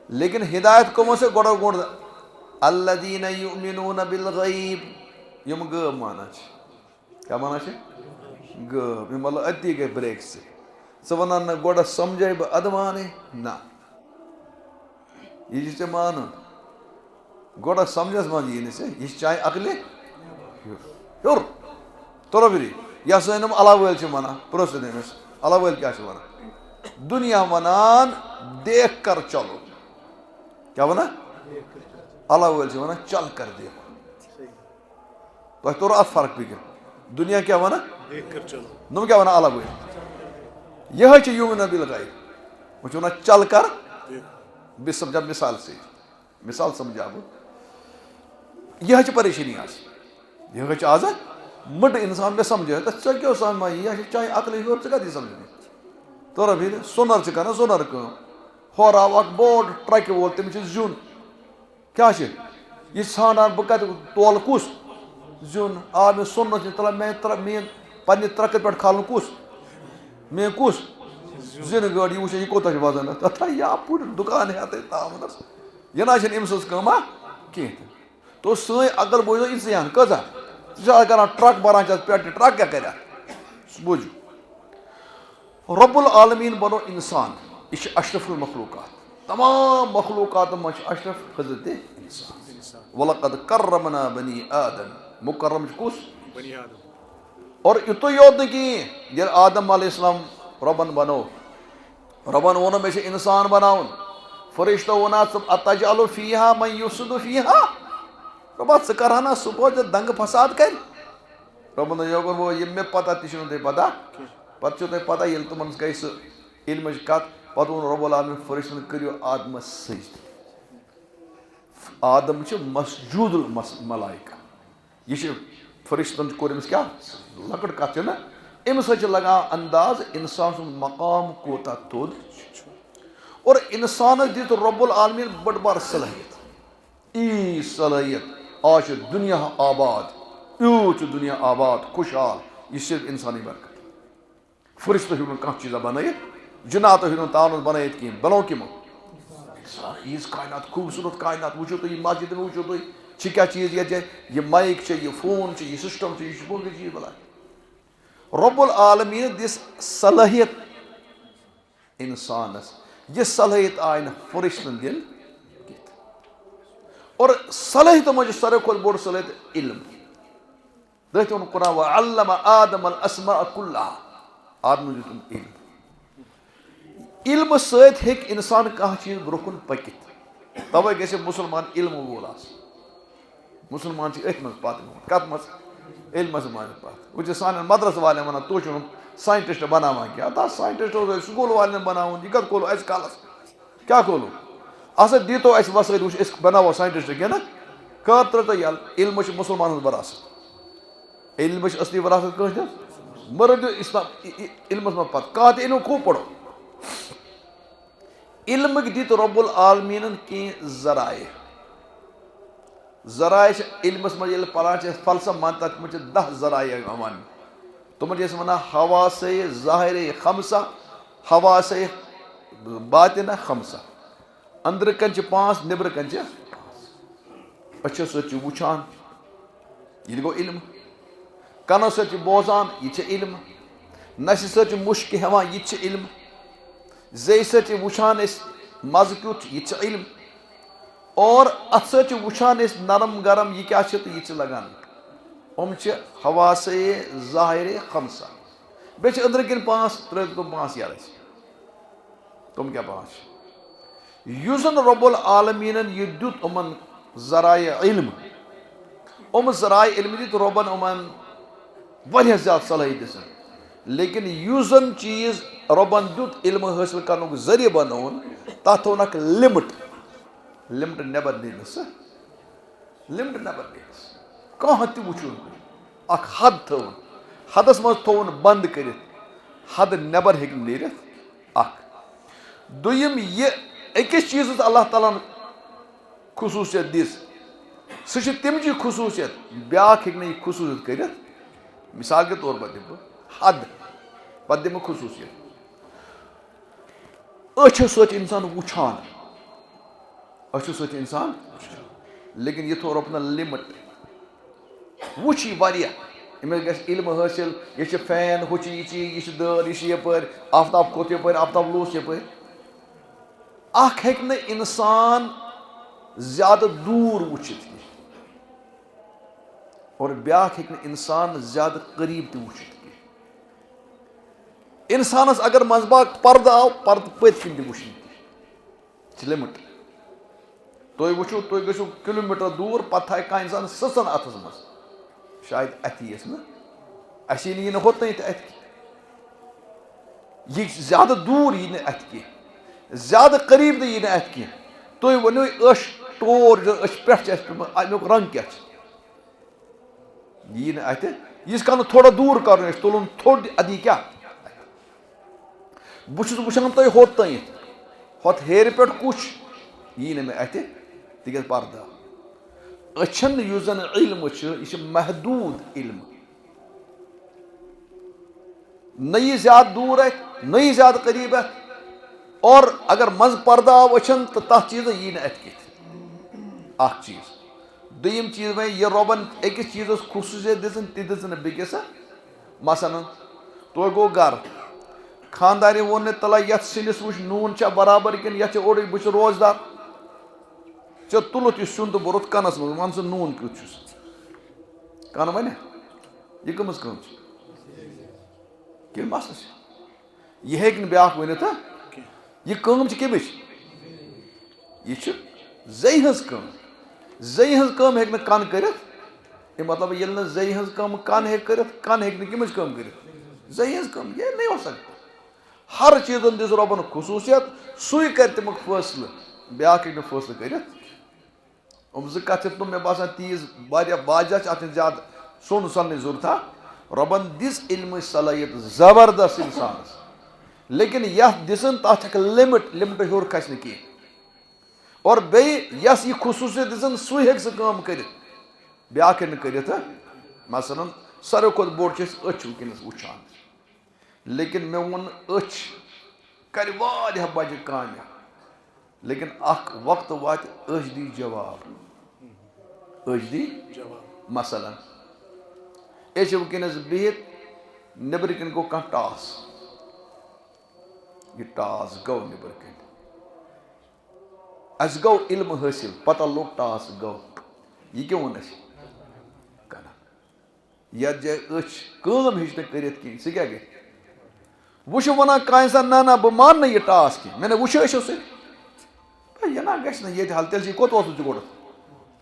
لیکِن ہِدایت کٕمو سۭتۍ گۄڈٕ الذین یؤمنون بالغیب یم غٲب مانا چھِ کیٛاہ مانا چھِ غٲب یِم مطلب أتی گٔے برٛیک ژٕ وَنان نہٕ گۄڈٕ سمجھے بہٕ اَدٕ مانے نہ یہِ چھُ ژےٚ مانُن گۄڈٕ سمجھس منٛز یی نہٕ ژےٚ یہِ چھِ چانہِ عقلہِ ہیوٚر تورا فِری یا سٲنۍ یِم اللہ وٲلۍ چھِ وَنان پرٛژھ تٔمِس اللہ وٲلۍ کیٛاہ چھِ وَنان دُنیا وَنان دیکھ کر چلو کیٛاہ وَنان اللہ وٲلۍ چھِ وَنان چل کر دیکھو تۄہہِ توٚر اَتھ فرق فِکر دُنیا کیٛاہ وَنان نۄم کیٛاہ وَنان اللہ وٲلۍ یِہوٚے چھِ یوٗمِنوٗن بالغیب وۄنۍ چھِ وَنان چل کر بہٕ سمجھا مِثال سۭتۍ مِثال سمجھا بہٕ یِہوٚے چھِ پریشٲنی آز یِہوٚے چھِ آز مٔٹ اِنسان مےٚ سمجھٲے تہٕ ژےٚ کیٛاہ سمجھ ما یی یہِ چھِ چانہِ عقلہِ ہیوٚر ژٕ کَتہِ یی سمجھنہِ توٚرا فِکرِ سۄنَر چھِ کَران سۄنَر کٲم ہورٕ آو اکھ بوٚڑ ٹرٛکہِ وول تٔمِس چھُ زیُن کیٛاہ چھِ یہِ چھِ ژھانڈان بہٕ کَتہِ تولہٕ کُس زیُن آ مےٚ سۄنَر چھِ تُلان میٛٲنۍ پنٛنہِ ترٛکَرِ پٮ۪ٹھ کھالُن کُس میٛٲنۍ کُس زِنہٕ گٲڑۍ یہِ وٕچھان یہِ کوتاہ چھُ وزن اَتھ تَتھ یا پُٹ دُکان ہٮ۪تھٕے تاونَس یہِ نہ چھَنہٕ أمۍ سٕنٛز کٲمہ کینٛہہ تہِ تو سٲنۍ عقل بوٗزِو یِژٕے ہن کۭژاہ ژٕ چھِ کران ٹرٛک بَران چھَس پٮ۪ٹھٕ ٹرٛک کیٛاہ کَرِ اَتھ سُہ بوٗزِو رۄب العالمیٖن بنوو اِنسان یہِ چھِ اشرف المخلوٗقات تمام مخلوٗقاتن منٛز چھِ اشرف حضرتِ اِنسان وَلَقَدْ کَرَّمْنَا بَنِی آدَم مُکرم چھُ کُس اور یِتُے یوت نہٕ کِہیٖنۍ ییٚلہِ آدم علیہ السلام رۄبن بنوو رۄبن ووٚنُن مےٚ چھُ اِنسان بناوُن فرشتو ووٚنہا ژٕ اَتَجعلُ فیٖہا مَن یُفسِدُ فیٖہا رۄبا ژٕ کَرہا نا سُہ پٲٹھۍ دنٛگہٕ فساد کَرِ رۄبن دوٚپ یوکُن گوٚو یہِ مےٚ پتہ تہِ چھُنہٕ تۄہہِ پتہ پتہٕ چھُو تۄہہِ پتہ ییٚلہِ تِمن گٔے سُہ علمٕچ کتھ پتہٕ ووٚن رۄب العالمیٖن فرشتن کٔرِو آدمس سجدٕ آدم چھُ مسجوٗد الملایکہ یہِ چھِ فرشتن کوٚر أمِس کیٛاہ لۄکٕٹ کتھ چھِ نہ أمِس سۭتۍ چھِ لگان انداز اِنسان سُنٛد مقام کوٗتاہ تھوٚد چھُ اور اِنسانس دِژ رۄب العالمیٖن بٔڑ بار صلٲحیت یی صلٲحیت آز چھُ دُنیا آباد یوٗت چھُ دُنیا آباد خۄشحال یہِ چھِ صرف اِنسانٕے برکت فرشتو ہیوٚک نہٕ کانٛہہ چیٖزا بنٲیِتھ جِناتو ہیوٚک نہٕ تانُس بنٲیِتھ کِہیٖنۍ بنوو کِمو ییٖژ کاینات خوٗبصوٗرت کاینات وٕچھِو تُہۍ یہِ مسجِد وٕچھِو تُہۍ چھِ کیٛاہ چیٖز ییٚتہِ یہِ مایِک چھِ یہِ فون چھِ یہِ سِسٹم چھُ یہِ چھُ بوٚڑ چیٖز بَلاے رۄب العالمیٖن دِژ صلٲحیت اِنسانس یہِ صلٲحیت آیہِ نہٕ فرشتن دِنہٕ اور صلٲحیتو منٛز چھِ ساروی کھۄتہٕ بوٚڑ صلٲحیت علم تٔتھۍ ووٚن قرآن وَعَلَّمَ آدَمَ الْأَسْمَاءَ كُلَّهَا آدمس دیُتُن علم علمہٕ سۭتۍ ہیٚکہِ اِنسان کانٛہہ چیٖز برونٛہہ کُن پٔکِتھ تَوَے گژھِ مُسلمان علمہٕ وول آسُن مُسلمان چھِ أتھۍ منٛز پَتھ کَتھ منٛز علمَس منٛز پَتھ وۄنۍ چھِ سانٮ۪ن مدرسہٕ والٮ۪ن وَنان تُہۍ چھِو نہٕ ساینٹِسٹ بَناوان کیٚنٛہہ تَتھ ساینٹِسٹ اوس سکوٗل والٮ۪ن بَناوُن یہِ کَتھ کھولو اَسہِ کالَس کیٛاہ کھولو اَسا دیٖتو اَسہِ وَسٲیِل وٕچھ أسۍ بَناوو ساینٹِسٹ کیٚنٛہہ نہ کَر ترٛٲو تۄہہِ یَلہٕ علمہٕ چھِ مُسلمانَن ہٕنٛز وَراثت علمٕچ اَصلی وَراثت کٲنٛسہِ حظ مہٕ رٔٹِو اِسلام علمَس منٛز پَتہٕ کانٛہہ تہِ أنِو خوٗب پَرو علمٕکۍ دِتۍ رۄب العالمیٖنَن کینٛہہ ذرایع ذرایع چھِ علمَس منٛز ییٚلہِ پَران چھِ أسۍ فلسف مان تَتھ منٛز چھِ 10 ذرایع یِوان وَننہٕ تِمن چھِ أسۍ وَنان حواسے ظاہرے خمسہ حواسے باطنہ خمسہ أنٛدرٕ کَنۍ چھِ 5 نیٚبرٕ کَنۍ چھِ أچھو سۭتۍ چھِ وٕچھان یہِ تہِ گوٚو علم کَنو سۭتۍ چھِ بوزان یہِ چھِ علم نَسہِ سۭتۍ چھِ مُشکہِ ہٮ۪وان یہِ تہِ چھِ علم زیٚیہِ سۭتۍ چھِ وٕچھان أسۍ مَزٕ کیُتھ یہِ تہِ چھِ علم اور اَتھ سۭتۍ چھِ وٕچھان أسۍ نرم گرم یہِ کیٛاہ چھِ تہٕ یہِ چھِ لگان یِم چھِ حواسے ظاہرے خمسہ بیٚیہِ چھِ أنٛدرٕ کِنۍ 5 ترٛٲوِو تِم 5 یَلہٕ اَسہِ تِم کیٛاہ 5 چھِ یُس زَن رۄب العالمیٖنَن یہِ دیُت یِمن ذرایع علم یِم ذرایع علم دِتۍ رۄبن یِمن واریاہ زیادٕ صلٲحیت دِژٕن لیکِن یُس زَن چیٖز رۄبن دیُت علمہٕ حٲصِل کرنُک ذٔریعہٕ بنووُن تَتھ تھوٚوُن اکھ لِمٹ لِمٹہٕ نٮ۪بر نیرِ نہٕ سُہ لِمٹہٕ نٮ۪بر نیرِ نہٕ سُہ کانٛہہ تہِ وٕچھُن اکھ حد تھٲوٕن حدس منٛز تھوٚوُن بنٛد کٔرِتھ حدٕ نٮ۪بر ہیٚکہِ نہٕ نیٖرِتھ اکھ دوٚیِم یہِ أکِس چیٖزَس اللہ تعالیٰ ہن خصوٗصیت دِژ سُہ چھِ تِمچی خصوٗصیت بیٛاکھ ہیٚکہِ نہٕ یہِ خصوٗصیت کٔرِتھ مِثال کے طور پر دِمہٕ بہٕ حد پتہٕ دِمہٕ خصوٗصیت أچھو سۭتۍ چھِ اِنسان وٕچھان أچھو سۭتۍ چھِ اِنسان لیکن یہ تھو رۄپنا لِمٹ وٕچھ یہِ واریاہ أمِس گژھِ علم حٲصِل یہِ چھِ فین ہُہ چھِ یہِ چھِ یہِ چھِ دٲر یہِ چھِ یپٲرۍ آفتاب کھوٚت یپٲرۍ آفتاب لوس یپٲرۍ اکھ ہیٚکہِ نہٕ اِنسان زیادٕ دوٗر وٕچھِتھ کینٛہہ اور بیٛاکھ ہیٚکہِ نہٕ اِنسان زیادٕ قریٖب تہِ وٕچھِتھ کینٛہہ اِنسانَس اگر منٛزٕ باگ پردٕ آو پردٕ پٔتۍ کِنۍ تہِ وٕچھنہٕ کینٛہہ چھِ لِمٹ تُہۍ وٕچھِو تُہۍ گٔژھِو کِلوٗمیٖٹر دوٗر پتہٕ تھایہِ کانٛہہ اِنسان سٕژن اَتھس منٛز شاید اَتھِ یِیَس نہٕ اَسہِ یی نہٕ یہِ نہٕ ہوٚتنٕے تہِ اَتھِ یہِ زیادٕ دوٗر یی نہٕ اَتھِ کینٛہہ زیادٕ قریٖب تہِ یی نہٕ اَتھِ کینٛہہ تُہۍ ؤنِو أچھ ٹور أچھ پٮ۪ٹھ چھِ اَسہِ پیوٚمُت اَمیُک رنٛگ کیٛاہ چھِ یہِ یی نہٕ اَتھِ ییٖتِس کالس تھوڑا دوٗر کَرُن آسہِ تُلُن تھوٚد اَدٕ یی کیٛاہ بہٕ چھُس وٕچھان تۄہہِ ہوٚتانٮ۪تھ ہۄتھ ہیرِ پٮ۪ٹھ کُچھ یی نہٕ مےٚ اَتھِ تِکیٛازِ پردٕ آو أچھن یُس زن علم چھُ یہِ چھُ محدوٗد علم نہ یی زیادٕ دوٗر اَتھِ نہ یی زیادٕ قریٖب اَتھِ اور اگر منٛزٕ پردٕ آو أچھن تہٕ تتھ چیٖزس یی نہٕ اَتھِ کِتھ اکھ چیٖز دوٚیِم چیٖز وۄنۍ یہِ رۄبن أکِس چیٖزس خصوٗصیت دِژٕن تہِ دِژٕن نہٕ بیٚکِس مثلاً تۄہہِ گوٚو گرٕ خانٛدارنۍ ووٚن نہٕ تَلہ یتھ سِنِس وٕچھ نوٗن چھا برابر کِنہٕ یتھ چھِ اوٚڑُے بہٕ چھُس روزدار ژےٚ تُلُتھ یہِ سیُن تہٕ بوٚرُتھ کَنس منٛز وَن ژٕ نوٗن کیُتھ چھُس کَنہٕ وَنیا یہِ کٕمٕژ کٲم چھِ کیٚنٛہہ مسلہٕ چھِ یہِ ہیٚکہِ نہٕ بیٛاکھ ؤنِتھ یہِ کٲم چھِ کٔمِچ یہِ چھِ زٮ۪یہِ ہٕنٛز کٲم زٮ۪یہِ ہٕنٛز کٲم ہیٚکہِ نہٕ کَن کٔرِتھ اَمیُک مطلب ییٚلہِ نہٕ زٮ۪یہِ ہٕنٛز کٲم کَن ہیٚکہِ کٔرِتھ کَن ہیٚکہِ نہٕ کٔمِچ کٲم کٔرِتھ زٮ۪یہِ ہٕنٛز کٲم یہِ نہیں ہو سکتا ہر چیٖزن دِژ رۄبن خصوٗصیت سُے کرِ تَمیُک فٲصلہٕ بیٛاکھ ہیٚکہِ نہٕ فٲصلہٕ کٔرِتھ یِم زٕ کَتھِ چھِ مےٚ باسان تیٖژ واریاہ واجہ چھِ اَتھ چھِنہٕ زیادٕ سوٚن سننٕچ ضوٚرتھا رۄبن دِژ علمٕچ صلٲحیت زبردست اِنسانس لیکن یتھ دِژٕن تتھ چھکھ لِمٹ لِمٹہٕ ہیوٚر کھسہِ نہٕ کینٛہہ اور بیٚیہِ یۄس یہِ خصوٗصیت دِژٕن سُے ہیٚکہِ سُہ کٲم کٔرِتھ بیٛاکھ ہیٚکہِ نہٕ کٔرِتھ مثلاً ساروی کھۄتہٕ بوٚڑ چھِ أسۍ أچھ وٕنکیٚنس وٕچھان لیکن مےٚ ووٚن أچھ کرِ واریاہ بجہِ کامہِ لیکن اکھ وقتہٕ واتہِ أچھ دی جواب أچھ دی مثلاً أسۍ چھِ وٕنکیٚنس بِہِتھ نیٚبرٕ کِنۍ گوٚو کانٛہہ ٹاس یہِ ٹاس گوٚو نیٚبرٕ کَنۍ اَسہِ گوٚو علم حٲصِل پتہ لوٚگ ٹاس گوٚو یہِ کیٛاہ ووٚن اَسہِ کَنن یتھ جایہِ أچھ کٲم ہیٚچ نہٕ کٔرِتھ کِہیٖنۍ سُہ کیٛاہ گژھِ وۄنۍ چھُ وَنان کانٛہہ اِنسان نہ نہ بہٕ مانہٕ نہٕ یہِ ٹاس کینٛہہ مےٚ نہ وٕچھو أچھو سۭتۍ یہِ نہ گژھِ نہٕ ییٚتہِ حل تیٚلہِ چھِ کوٚت اوسُتھ ژٕ گۄڈٕ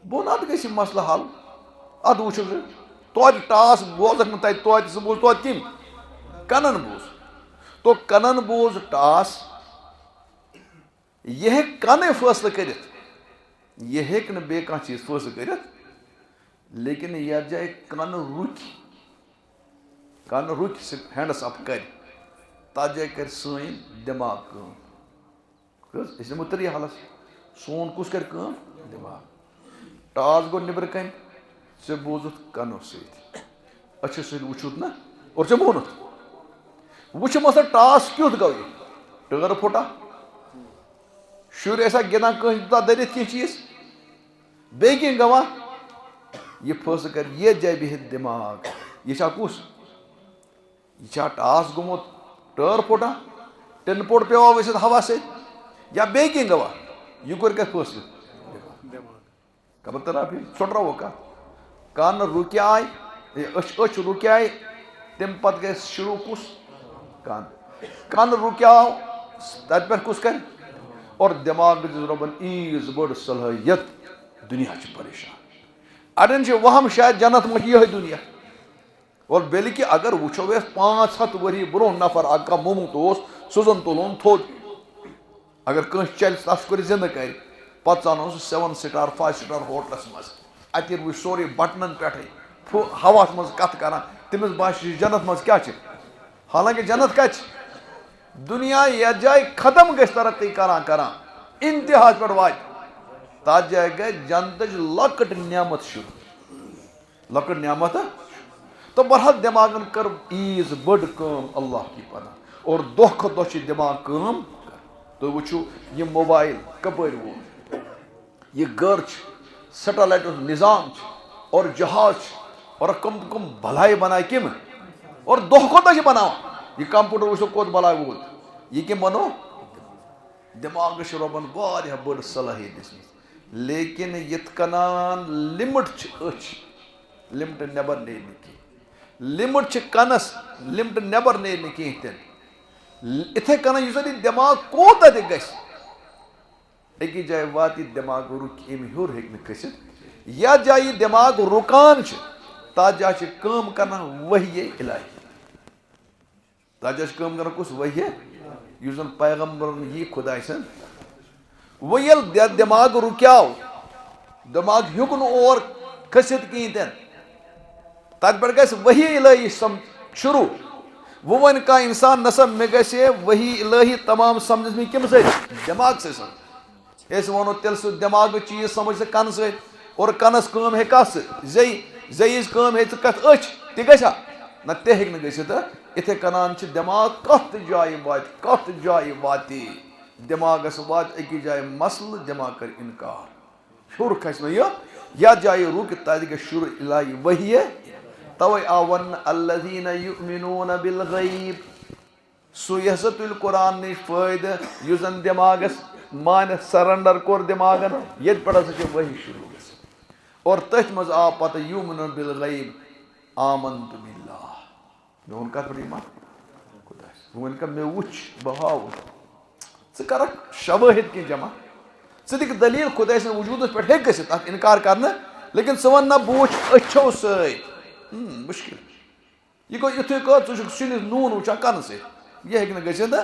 بہٕ ووٚن اَتھ گژھِ یہِ مسلہٕ حل اَدٕ وٕچھو ژٕ توتہِ ٹاس بوزکھ نہٕ تَتہِ توتہِ سُہ بوٗز توتہِ کٔمۍ کَنن بوٗز تو کَنن بوٗز ٹاس یہِ ہیٚکہِ کَنٕے فٲصلہٕ کٔرِتھ یہِ ہیٚکہِ نہٕ بیٚیہِ کانٛہہ چیٖز فٲصلہٕ کٔرِتھ لیکن یتھ جایہِ کَنہٕ رُکہِ سُہ ہینڈس اپ کرِ تتھ جایہِ کرِ سٲنۍ دٮ۪ماغ کٲم أسۍ نِمو ترٛےٚ حالس سون کُس کرِ کٲم دٮ۪ماغ ٹاس گوٚو نیٚبرٕ کَنۍ ژےٚ بوٗزُتھ کَنو سۭتۍ أچھو سۭتۍ وٕچھُتھ نہ اور ژےٚ مونُتھ وٕچھ مثلاً ٹاس کیُتھ گوٚو یہِ ٹٲر پھُٹا شُرۍ ٲسیا گِنٛدان کٲنٛسہِ دیُتا دٔرِتھ کینٛہہ چیٖز بیٚیہِ کینٛہہ گوا یہِ فٲصلہٕ کرِ یتھ جایہِ بِہِتھ دٮ۪ماغ یہِ چھا کُس یہِ چھا ٹاس گوٚمُت ٹٲر پھُٹا ٹِنہٕ پوٚٹ پیٚوا ؤسِتھ ہوا سۭتۍ یا بیٚیہِ کینٛہہ گوا یہِ کوٚر کَتہِ فٲصلہٕ خبر ترا ژھۄٹراوو کَتھ کَن رُکیاے أچھ رُکیاے تَمہِ پتہٕ گژھِ شروٗع کُس کَن رُکیاو تَتہِ پٮ۪ٹھ کُس کرِ اور دٮ۪ماغ دِژ رۄبن ایٖژ بٔڑ صلٲحیت دُنیا چھُ پریشان اَڑٮ۪ن چھِ وَہم شاید جنت ما چھِ یِہوے دُنیا اور بلکہِ اگر وٕچھو أسۍ 500 ؤری برونٛہہ نفر اکھ کانٛہہ موٚمُت اوس سُہ زن تُلون تھوٚد اگر کٲنٛسہِ چلہِ تتھ کٔرِتھ زِنٛدٕ کرِ پتہٕ ژانون سُہ 7 سٹار 5 سٹار ہوٹلس منٛز اَتہِ وٕچھ سورُے بٹنن پٮ۪ٹھٕے ہواہس منٛز کتھ کران تٔمِس باسہِ جنت منٛز کیٛاہ چھِ حالانکہِ جنت کتہِ چھِ دُنیا یتھ جایہِ ختم گژھِ ترقی کران کران انتہاہس پٮ۪ٹھ واتہِ تتھ جایہِ گژھِ جنتٕچ لۄکٕٹ نعمت شروٗع لۄکٕٹ نعمت تہٕ بہرحال دٮ۪ماغن کٔر ایٖژ بٔڑ کٲم اللہ کی پناہ اور دۄہ کھۄتہٕ دۄہ چھِ دٮ۪ماغ کٲم تُہۍ وٕچھِو یہِ موبایل کپٲرۍ ووت یہِ گٔر چھِ سیٹلائٹ نظام اور جہاز اور کم بھلائی بنائے کم اور دہ کوتہ بنا یہ کمپیوٹر وچو کوت بلائی ووت یہ کم بنو دماغ ربن واریاہ بڑ صلاحیت دسمت لیکن یت کنان لمٹ اچھ لمٹ نبر نیرن کی لمٹ کنس لمٹ نبر نیرن کی تین اتھے کنان یہ زن دماغ کوتہ تہ گژھِ اکی جائے واتی دماغ رک ام ہیور ہیک نہ کھسِتھ یا جائے دماغ رکان تات جائے کام کرنا وحی الہی تات جائے کام کرنا کس وحی یس زن پیغمبرن یہ خدا سن وہ یل دماغ رکیاو دماغ ہیوک نہ اور کھسِتھ کہین تین تت پہ گژھِ وحی الہی شروع وہ ون کا انسان نسب مے گژھِ وحی الہی تمام سمجھ میں کم سۭتۍ دماغ سے سن اس ونو تیل سہ دماغ چیز سمجھ سہ کن سی اور کنس کام ہے کس زیز کام ہے کت اچھ تہ گژھا نہ تہ ہیک نہ گژھِتھ اتھے کنان دماغ کت جائے وات دماغس وات اکی جائے مسل دماغ کر انکار شر کھس نہ یا جائے رک تت گژھِ شروع الہی وحی توے آو ون الذین یؤمنون بالغیب سُے ہسا تُلہِ قرآن نش فٲیدٕ یُس زن دماغس مان سرنڈر کور دماغن یت پہ ہسا وحی شروع اور تتھ مز آو پتہ یؤمنون بالغیب آمنت باللہ میون کت پہ ایمان خدا ون کہ مے وچھ بہ ہاو ژٕ کرکھ شوٲہد کی جمع ژٕ دِکھ دلیل خدا سٕنٛدِ وجوٗدس پٮ۪ٹھ ہیٚکہِ گٔژھِتھ اتھ انکار کرنہٕ لیکن ژٕ ون نہ بہٕ وٕچھ أچھو سۭتۍ مشکل یہ گوٚو یُتھُے کٔر ژٕ چھُکھ سِنِس نوٗن وٕچھان کنہٕ سۭتۍ یہ ہیٚکہِ نہٕ گٔژھِتھ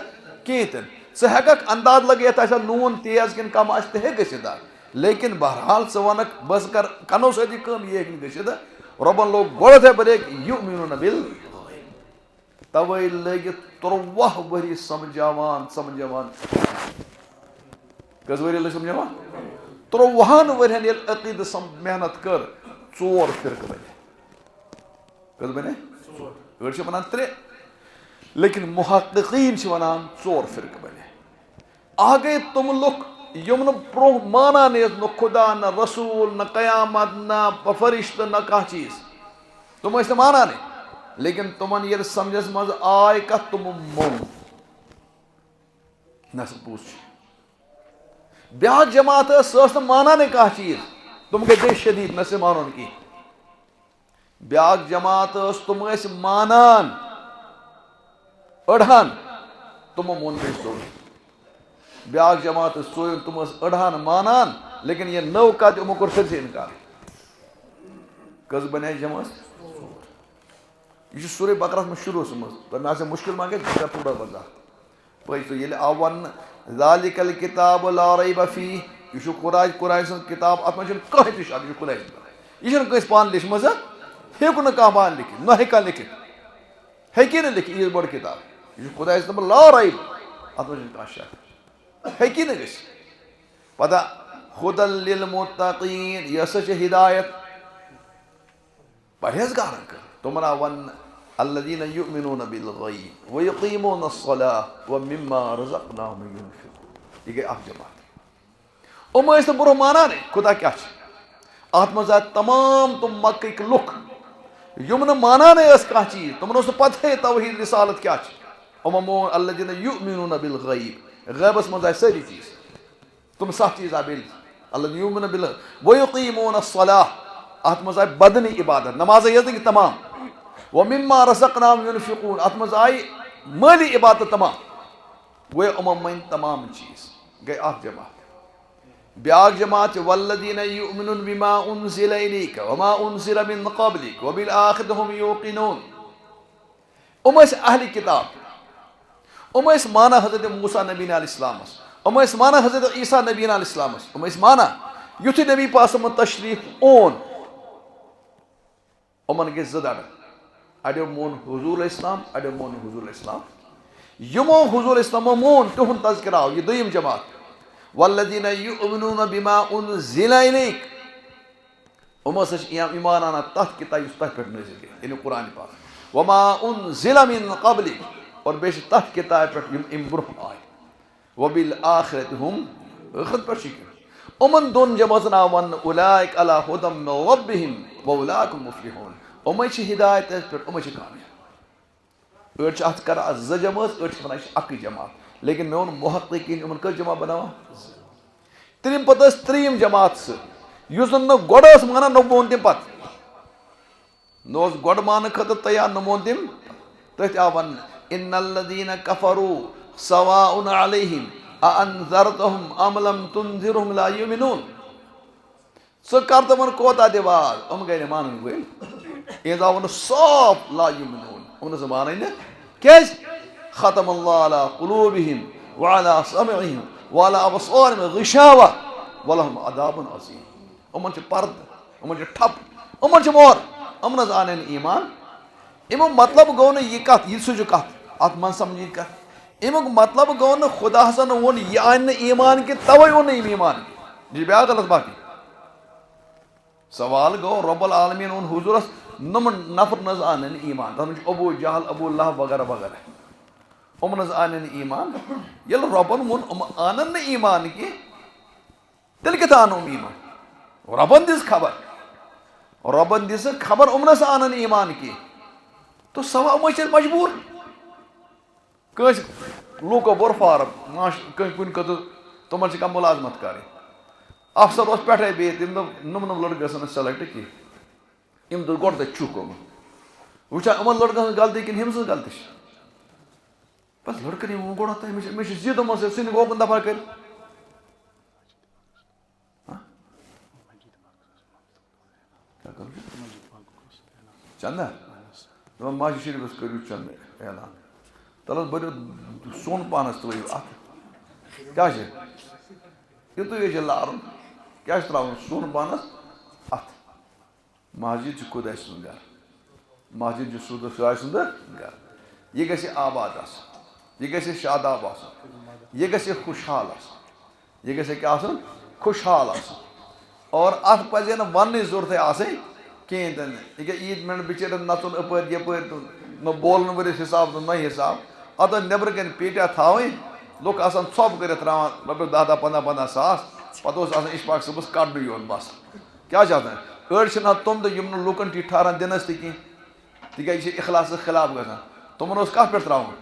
کِہیٖنۍ تہِ نہٕ ژٕ ہیٚککھ انداز لگٲیِتھ آسیا نوٗن تیز کِنہٕ کم آسہِ تہِ ہیٚکہِ گٔژھِتھ لیکن بہرحال ژٕ ونکھ بہٕ ہسا کرٕ کنو سۭتی کٲم یہ ہیٚکہِ نہٕ گٔژھِتھ رۄبن لوگ گۄڈٕنیتھٕے بریک یؤمنون بالغیب توے لٔگِتھ 13 ؤری سمجھاوان کٔژ ؤری لٔگۍ سمجھاوان 13 ؤرین ییٚلہِ عقیٖدٕ محنت کٔر 4 فرقہٕ بنے کٔژ بنے أڑۍ چھِ ونان 3 لیکن محققین چھِ ونان 4 فرقہٕ بنے اکھ گٔے تِم لُکھ یم نہٕ برونٛہہ مانان ٲسۍ نہ خدا نہ رسوٗل نہ قیامت نہ فرشتہٕ نہ کانٛہہ چیٖز تِم ٲسۍ نہٕ مانانٕے لیکن تمن ییٚلہِ سمجھس منٛز آے کتھ تِمو مون نہ سا پوٚز چھُ بیاکھ جماعت ٲس سۄ ٲس نہٕ مانانٕے کانٛہہ چیٖز تِم گٔے بیٚیہِ شدیٖد نہ سا مانُن کینٛہہ بیاکھ جماعت ٲس تِم ٲسۍ مانان أڑہن تِمو مون بیٚیہِ سیوٚد بیاکھ جماعت ٲس ژوٗرِم تِم ٲس أڑہن مانان لیکن یہ نٔو کتھ یِمو کوٚر سٲرسٕے انکار کٔژ بنے جماعت یہ چھُ سورہ بقرہس منٛز شروٗعس منٛز تۄہہِ مےٚ آسہِ مُشکِل ما گژھِ بہٕ کرٕ تھوڑا وضاحت پٔرِو ییٚلہِ آو وننہٕ ذالِکَ الکِتاب لا ریب فیہ یہ چھُ قرآن سٕنٛز کِتاب اتھ منٛز چھُنہٕ کٕہۭنۍ تہِ شک یہ چھُ خۄداے سٕنٛز کتاب یہ چھنہٕ کٲنٛسہِ پانہٕ لیچھمٕژ ہیوٚک نہٕ کانٛہہ پانہٕ لیکھِتھ نہ ہیٚکہِ کانٛہہ لیکھِتھ ہیٚکی نہٕ لیکھِتھ یٖژ بٔڑ کِتاب یہ چھُ خۄداے سٕنٛز لا ریب اتھ منٛز چھُنہٕ کانٛہہ شک ہیٚکی نہٕ گٔژھِتھ پتہ ہُدًى للمتقیٖن یہ ہسا چھِ ہدایت پرہیزگارن خٲطرٕ تِمن آو وننہٕ الذین یؤمنون بالغیب ویقیمون الصلاة ومما رزقناہم ینفقون یہ گٔے اکھ جماعت یِم ٲسۍ نہٕ برونٛہہ مانانٕے خدا کیاہ چھِ اتھ منٛز آے تمام تِم مکٕکۍ لُکھ یم نہٕ مانانٕے ٲسۍ کانٛہہ چیٖز تِمن اوس نہٕ پتہٕے توحیٖد رسالت کیاہ چھِ یِمو مون الذین یؤمنون بالغیب غیبس منٛز آے سٲری چیٖز تِم 7 چیٖز آے بیٚیہِ الذین یؤمنون بالغیب ویقیمون الصلاة اتھ منٛز آے بدنی عبادت نمازے یٲژ نہٕ تمام ومما رزقناہم ینفقون اتھ منٛز آیہِ مٲلی عبادت تمام گویا یِمو مٔنۍ تمام چیٖز گٔے اکھ جماعت بیاکھ جماعت چھِ والذین یؤمنون بما انزل الیک وما انزل من قبلک وبالآخرۃ هم یوقنون یِم ٲسۍ اہلِ کتاب یِم ٲسۍ مانان حضرت موسیٰ نبی علیہ السلامس یِم ٲسۍ مانان حضرت عیسیٰ نبی علیہ السلامس یِم ٲسۍ مانان یُتھُے نبی پاک صٲبن تشریٖف اوٚن یِمن گٔے 2 دڑٕ اڑیو مون حضور اسلام اڑیو مون حضور اسلام یِمو حضور اسلامو مون تِہُنٛد تذکرٕ آو یہِ دوٚیِم جماعت والذین یؤمنون بما انزل الیک یِم ہسا چھِ ایمان انان تتھ کتاب یُس تۄہہِ پٮ۪ٹھ نٲزِل گٔے یعنی قرآنِ پاک وما انزل من قبلک اور بیٚیہِ چھِ تتھ کتابہِ پٮ۪ٹھ یِم امہِ برونٛہہ آے وبالآخرۃ هم ٲخرت پٮ۪ٹھ چھِ یِمن دۄن جمٲژن آو وننہٕ اولئک علی ھدی من ربہم واولئک هم المفلحون. یِمے چھِ ہدایتس پٮ۪ٹھ، یِمے چھِ کامیاب. أڑۍ چھِ اتھ کران زٕ جمٲژ، أڑۍ چھِ ونان یہِ چھِ اکٕے جماعت، لیکن مےٚ ووٚن محققیٖن یِمن کٔژ جماعت بناوان؟ تِم پتہٕ ٲس ترٛیٚیِم جماعت سُہ یُس زن نہٕ گۄڈٕ ٲس مانان نہ مون تٔمۍ پتہٕ، نہ اوس گۄڈٕ ماننہٕ خٲطرٕ تیار نہ مون تٔمۍ. تٔتھۍ آو وننہٕ ان الذین کفروا سواء علیہم اانذرتہم ام لم تنذرہم لا یؤمنون. ژٕ کر تِمن کوتاہ تہِ واز، یِم گٔے نہٕ مانن وٲلۍ. یہِ آو وننہٕ صاف لا یؤمنون، یِم نہٕ ژٕ مانٕے نہٕ. کیازِ؟ ختم اللہ علی قلوبہم وعلی سمعہم وعلی ابصارہم غشاوہ ولہم عذاب عظیم. یِمن چھِ پردٕ، یِمن چھِ ٹھپ، یِمن چھِ مور، یِم نہ حظ آنے نہٕ ایمان. امیُک مطلب گوٚو نہٕ یہِ کتھ، یہِ سوٗزِو کتھ اتھ منٛز سمجھِنۍ کتھ. امیُک مطلب گوٚو نہٕ خدا ہسا نہٕ ووٚن یہِ انہِ نہٕ ایمان کینٛہہ توے اوٚن نہٕ أمۍ ایمان. یہِ چھِ بیٛاکھ غلط باقٕے. سوال گوٚو رۄب العالمیٖن ووٚن حضوٗرس نۄمن نفر نہ حظ آنن نہٕ ایمان، تتھ منٛز چھُ ابوٗ جہل ابوٗ لہب وغیرہ وغیرہ. یِم نہ حظ آنن نہٕ ایمان. ییٚلہِ رۄبن ووٚن یِم آنن نہٕ ایمان کینٛہہ تیٚلہِ کِتھ آنو یِم ایمان؟ رۄبن دِژ خبر، رۄبن دِژ خبر یِم نہ حظ آنن ایمان کینٛہہ. تو سوا یِم چھِ مجبوٗر. کٲنٛسہِ لوٗکو بوٚر فارم کٲنٛسہِ کُنہِ خٲطرٕ تِمن چھِ کانٛہہ مُلازمت کرٕنۍ. افسر اوس پٮ۪ٹھے بِہِتھ، تٔمۍ دوٚپ نۄم لڑکہٕ گژھن نہٕ سِلیکٹ کینٛہہ. أمۍ دوٚپ گۄڈٕ تَتہِ چھُکھ آمُت وٕچھان یِمن لڑکن ہٕنٛز غلطی کِنہٕ ہُمۍ سٕنٛز غلطی چھِ. بس لڑکن یِم ووٚن گۄڈٕ تۄہہِ مےٚ چھِ ضِد یِمن سۭتۍ، ژھٕنِکھ اوکُن دفا کٔرِتھ. چندا دپان مسجد شریفس کٔرِو چندٕ اعلان، تلہٕ حظ بٔرِو سۄن پانس ترٲیِو اتھ. کیٛاہ چھِ یِتُے چھِ لارُن، کیٛاہ چھِ تراوُن سۄن پانس اتھ. مسجد چھِ خۄداے سُنٛد گرٕ، مسجد چھِ خۄداے سُنٛد گرٕ. یہِ گژھِ آباد آسُن، یہِ گژھِ شاداب آسُن، یہِ گژھِ خوشحال آسُن، یہِ گژھِ کیٛاہ آسُن؟ خوشحال آسُن. اور اتھ پزِ نہٕ وننٕچ ضروٗرتھٕے آسٕنۍ کِہینۍ تہِ نہٕ. یہِ گٔے عیٖد منٛڈ بِچٲرٮ۪ن نژُن اپٲرۍ یپٲرۍ تہٕ نہ بولنہٕ ؤرِس حِساب تہٕ نہ حِساب. اتھ ٲسۍ نٮ۪برٕ کَنۍ پیٹیا تھاوٕنۍ، لُکھ آسان ژھۄپہٕ کٔرِتھ تراوان رۄپیس 10 15 ساس، پتہٕ اوس آسان اِشفاق صٲبس کڑنٕے یوت بس. کیٛاہ چھِ آسان؟ أڑۍ چھِنہٕ تِم تہِ یِم نہٕ لُکن چھِ ٹھہران دِنس تہِ کینٛہہ، تِکیٛازِ یہِ چھِ اخلاصس خلاف گژھان. تِمن اوس کتھ پٮ۪ٹھ تراوُن؟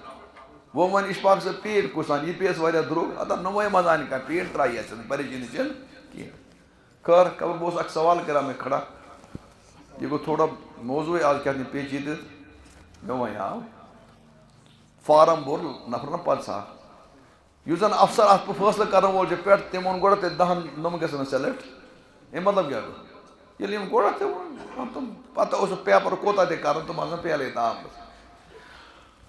وۄنۍ وۄنۍ اِشفاق صٲب پیٖٹ کُس انہِ، یہِ پیٚیس واریاہ درٛوگ. ہتا نوٚوے منٛز انہِ کانٛہہ پیٖٹ ترٛایی اَسہِ پریشٲنی چھنہٕ کینٛہہ. خٲر خبر بہٕ اوسُس اکھ سوال کران مےٚ کھڑا، یہِ گوٚو تھوڑا موضوٗعے آز کیٛاہ پیچیدٕ. مےٚ وَنیٛاو فارم بوٚر نفرن 50,000. یُس زن افسر اتھ فٲصلہٕ کرن وول چھُ پٮ۪ٹھ تٔمۍ ووٚن گۄڈٕ تیٚلہِ 10 نۄم گژھن نہٕ سِلیکٹ. اَمیُک مطلب کیٛاہ گوٚو؟ ییٚلہِ أمۍ گۄڈٕتھٕے ووٚن تِم پتہٕ اوس پیپر کوتاہ تہِ کرُن تِم آسان فیلٕے تامَتھ.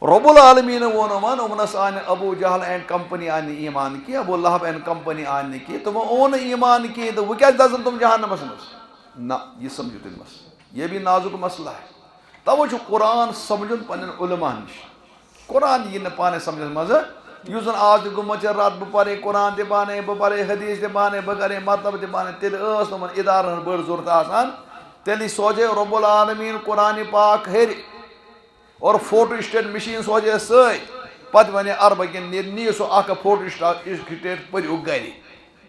رۄب العالمیٖنن ووٚن یِمن یِمنس آنہِ ابوٗ جہل اینڈ کمپنی آنہِ نہٕ ایمان کینٛہہ، ابوٗ لہب اینڈ کمپنی آنہِ نہٕ کینٛہہ، تِمو اوٚن نہٕ ایمان کینٛہہ تہٕ وۄنۍ کیٛازِ دزن تِم جہنمس منٛز؟ نہ یہِ سمجھو تُہۍ مسلہٕ، یہِ بھی نازُک مسلہٕ ہے. توے چھُ قرآن سمجھُن پننٮ۪ن علما نِش. قرآن یی نہٕ پانے سمجھس منٛزٕ. یُس زن آز تہِ گوٚمُت چھِ راتھ بہٕ پرے قرآن تہِ پانے، بہٕ پرے حدیٖث تہِ پانے، بہٕ کرے مطلب تہِ پانے. تیٚلہِ ٲس نہٕ یِمن ادارن ہٕنٛز بٔڑ ضروٗرت آسان. تیٚلہِ سوزے رۄب العالمیٖن قرآنِ پاک ہیٚرِ اور فوٹو سٹیٹ مشیٖن سوزے سۭتۍ. پتہٕ ونے عربہٕ کٮ۪ن نِیِو سُہ اکھ فوٹو سٹیٹ پٔرِو گرِ.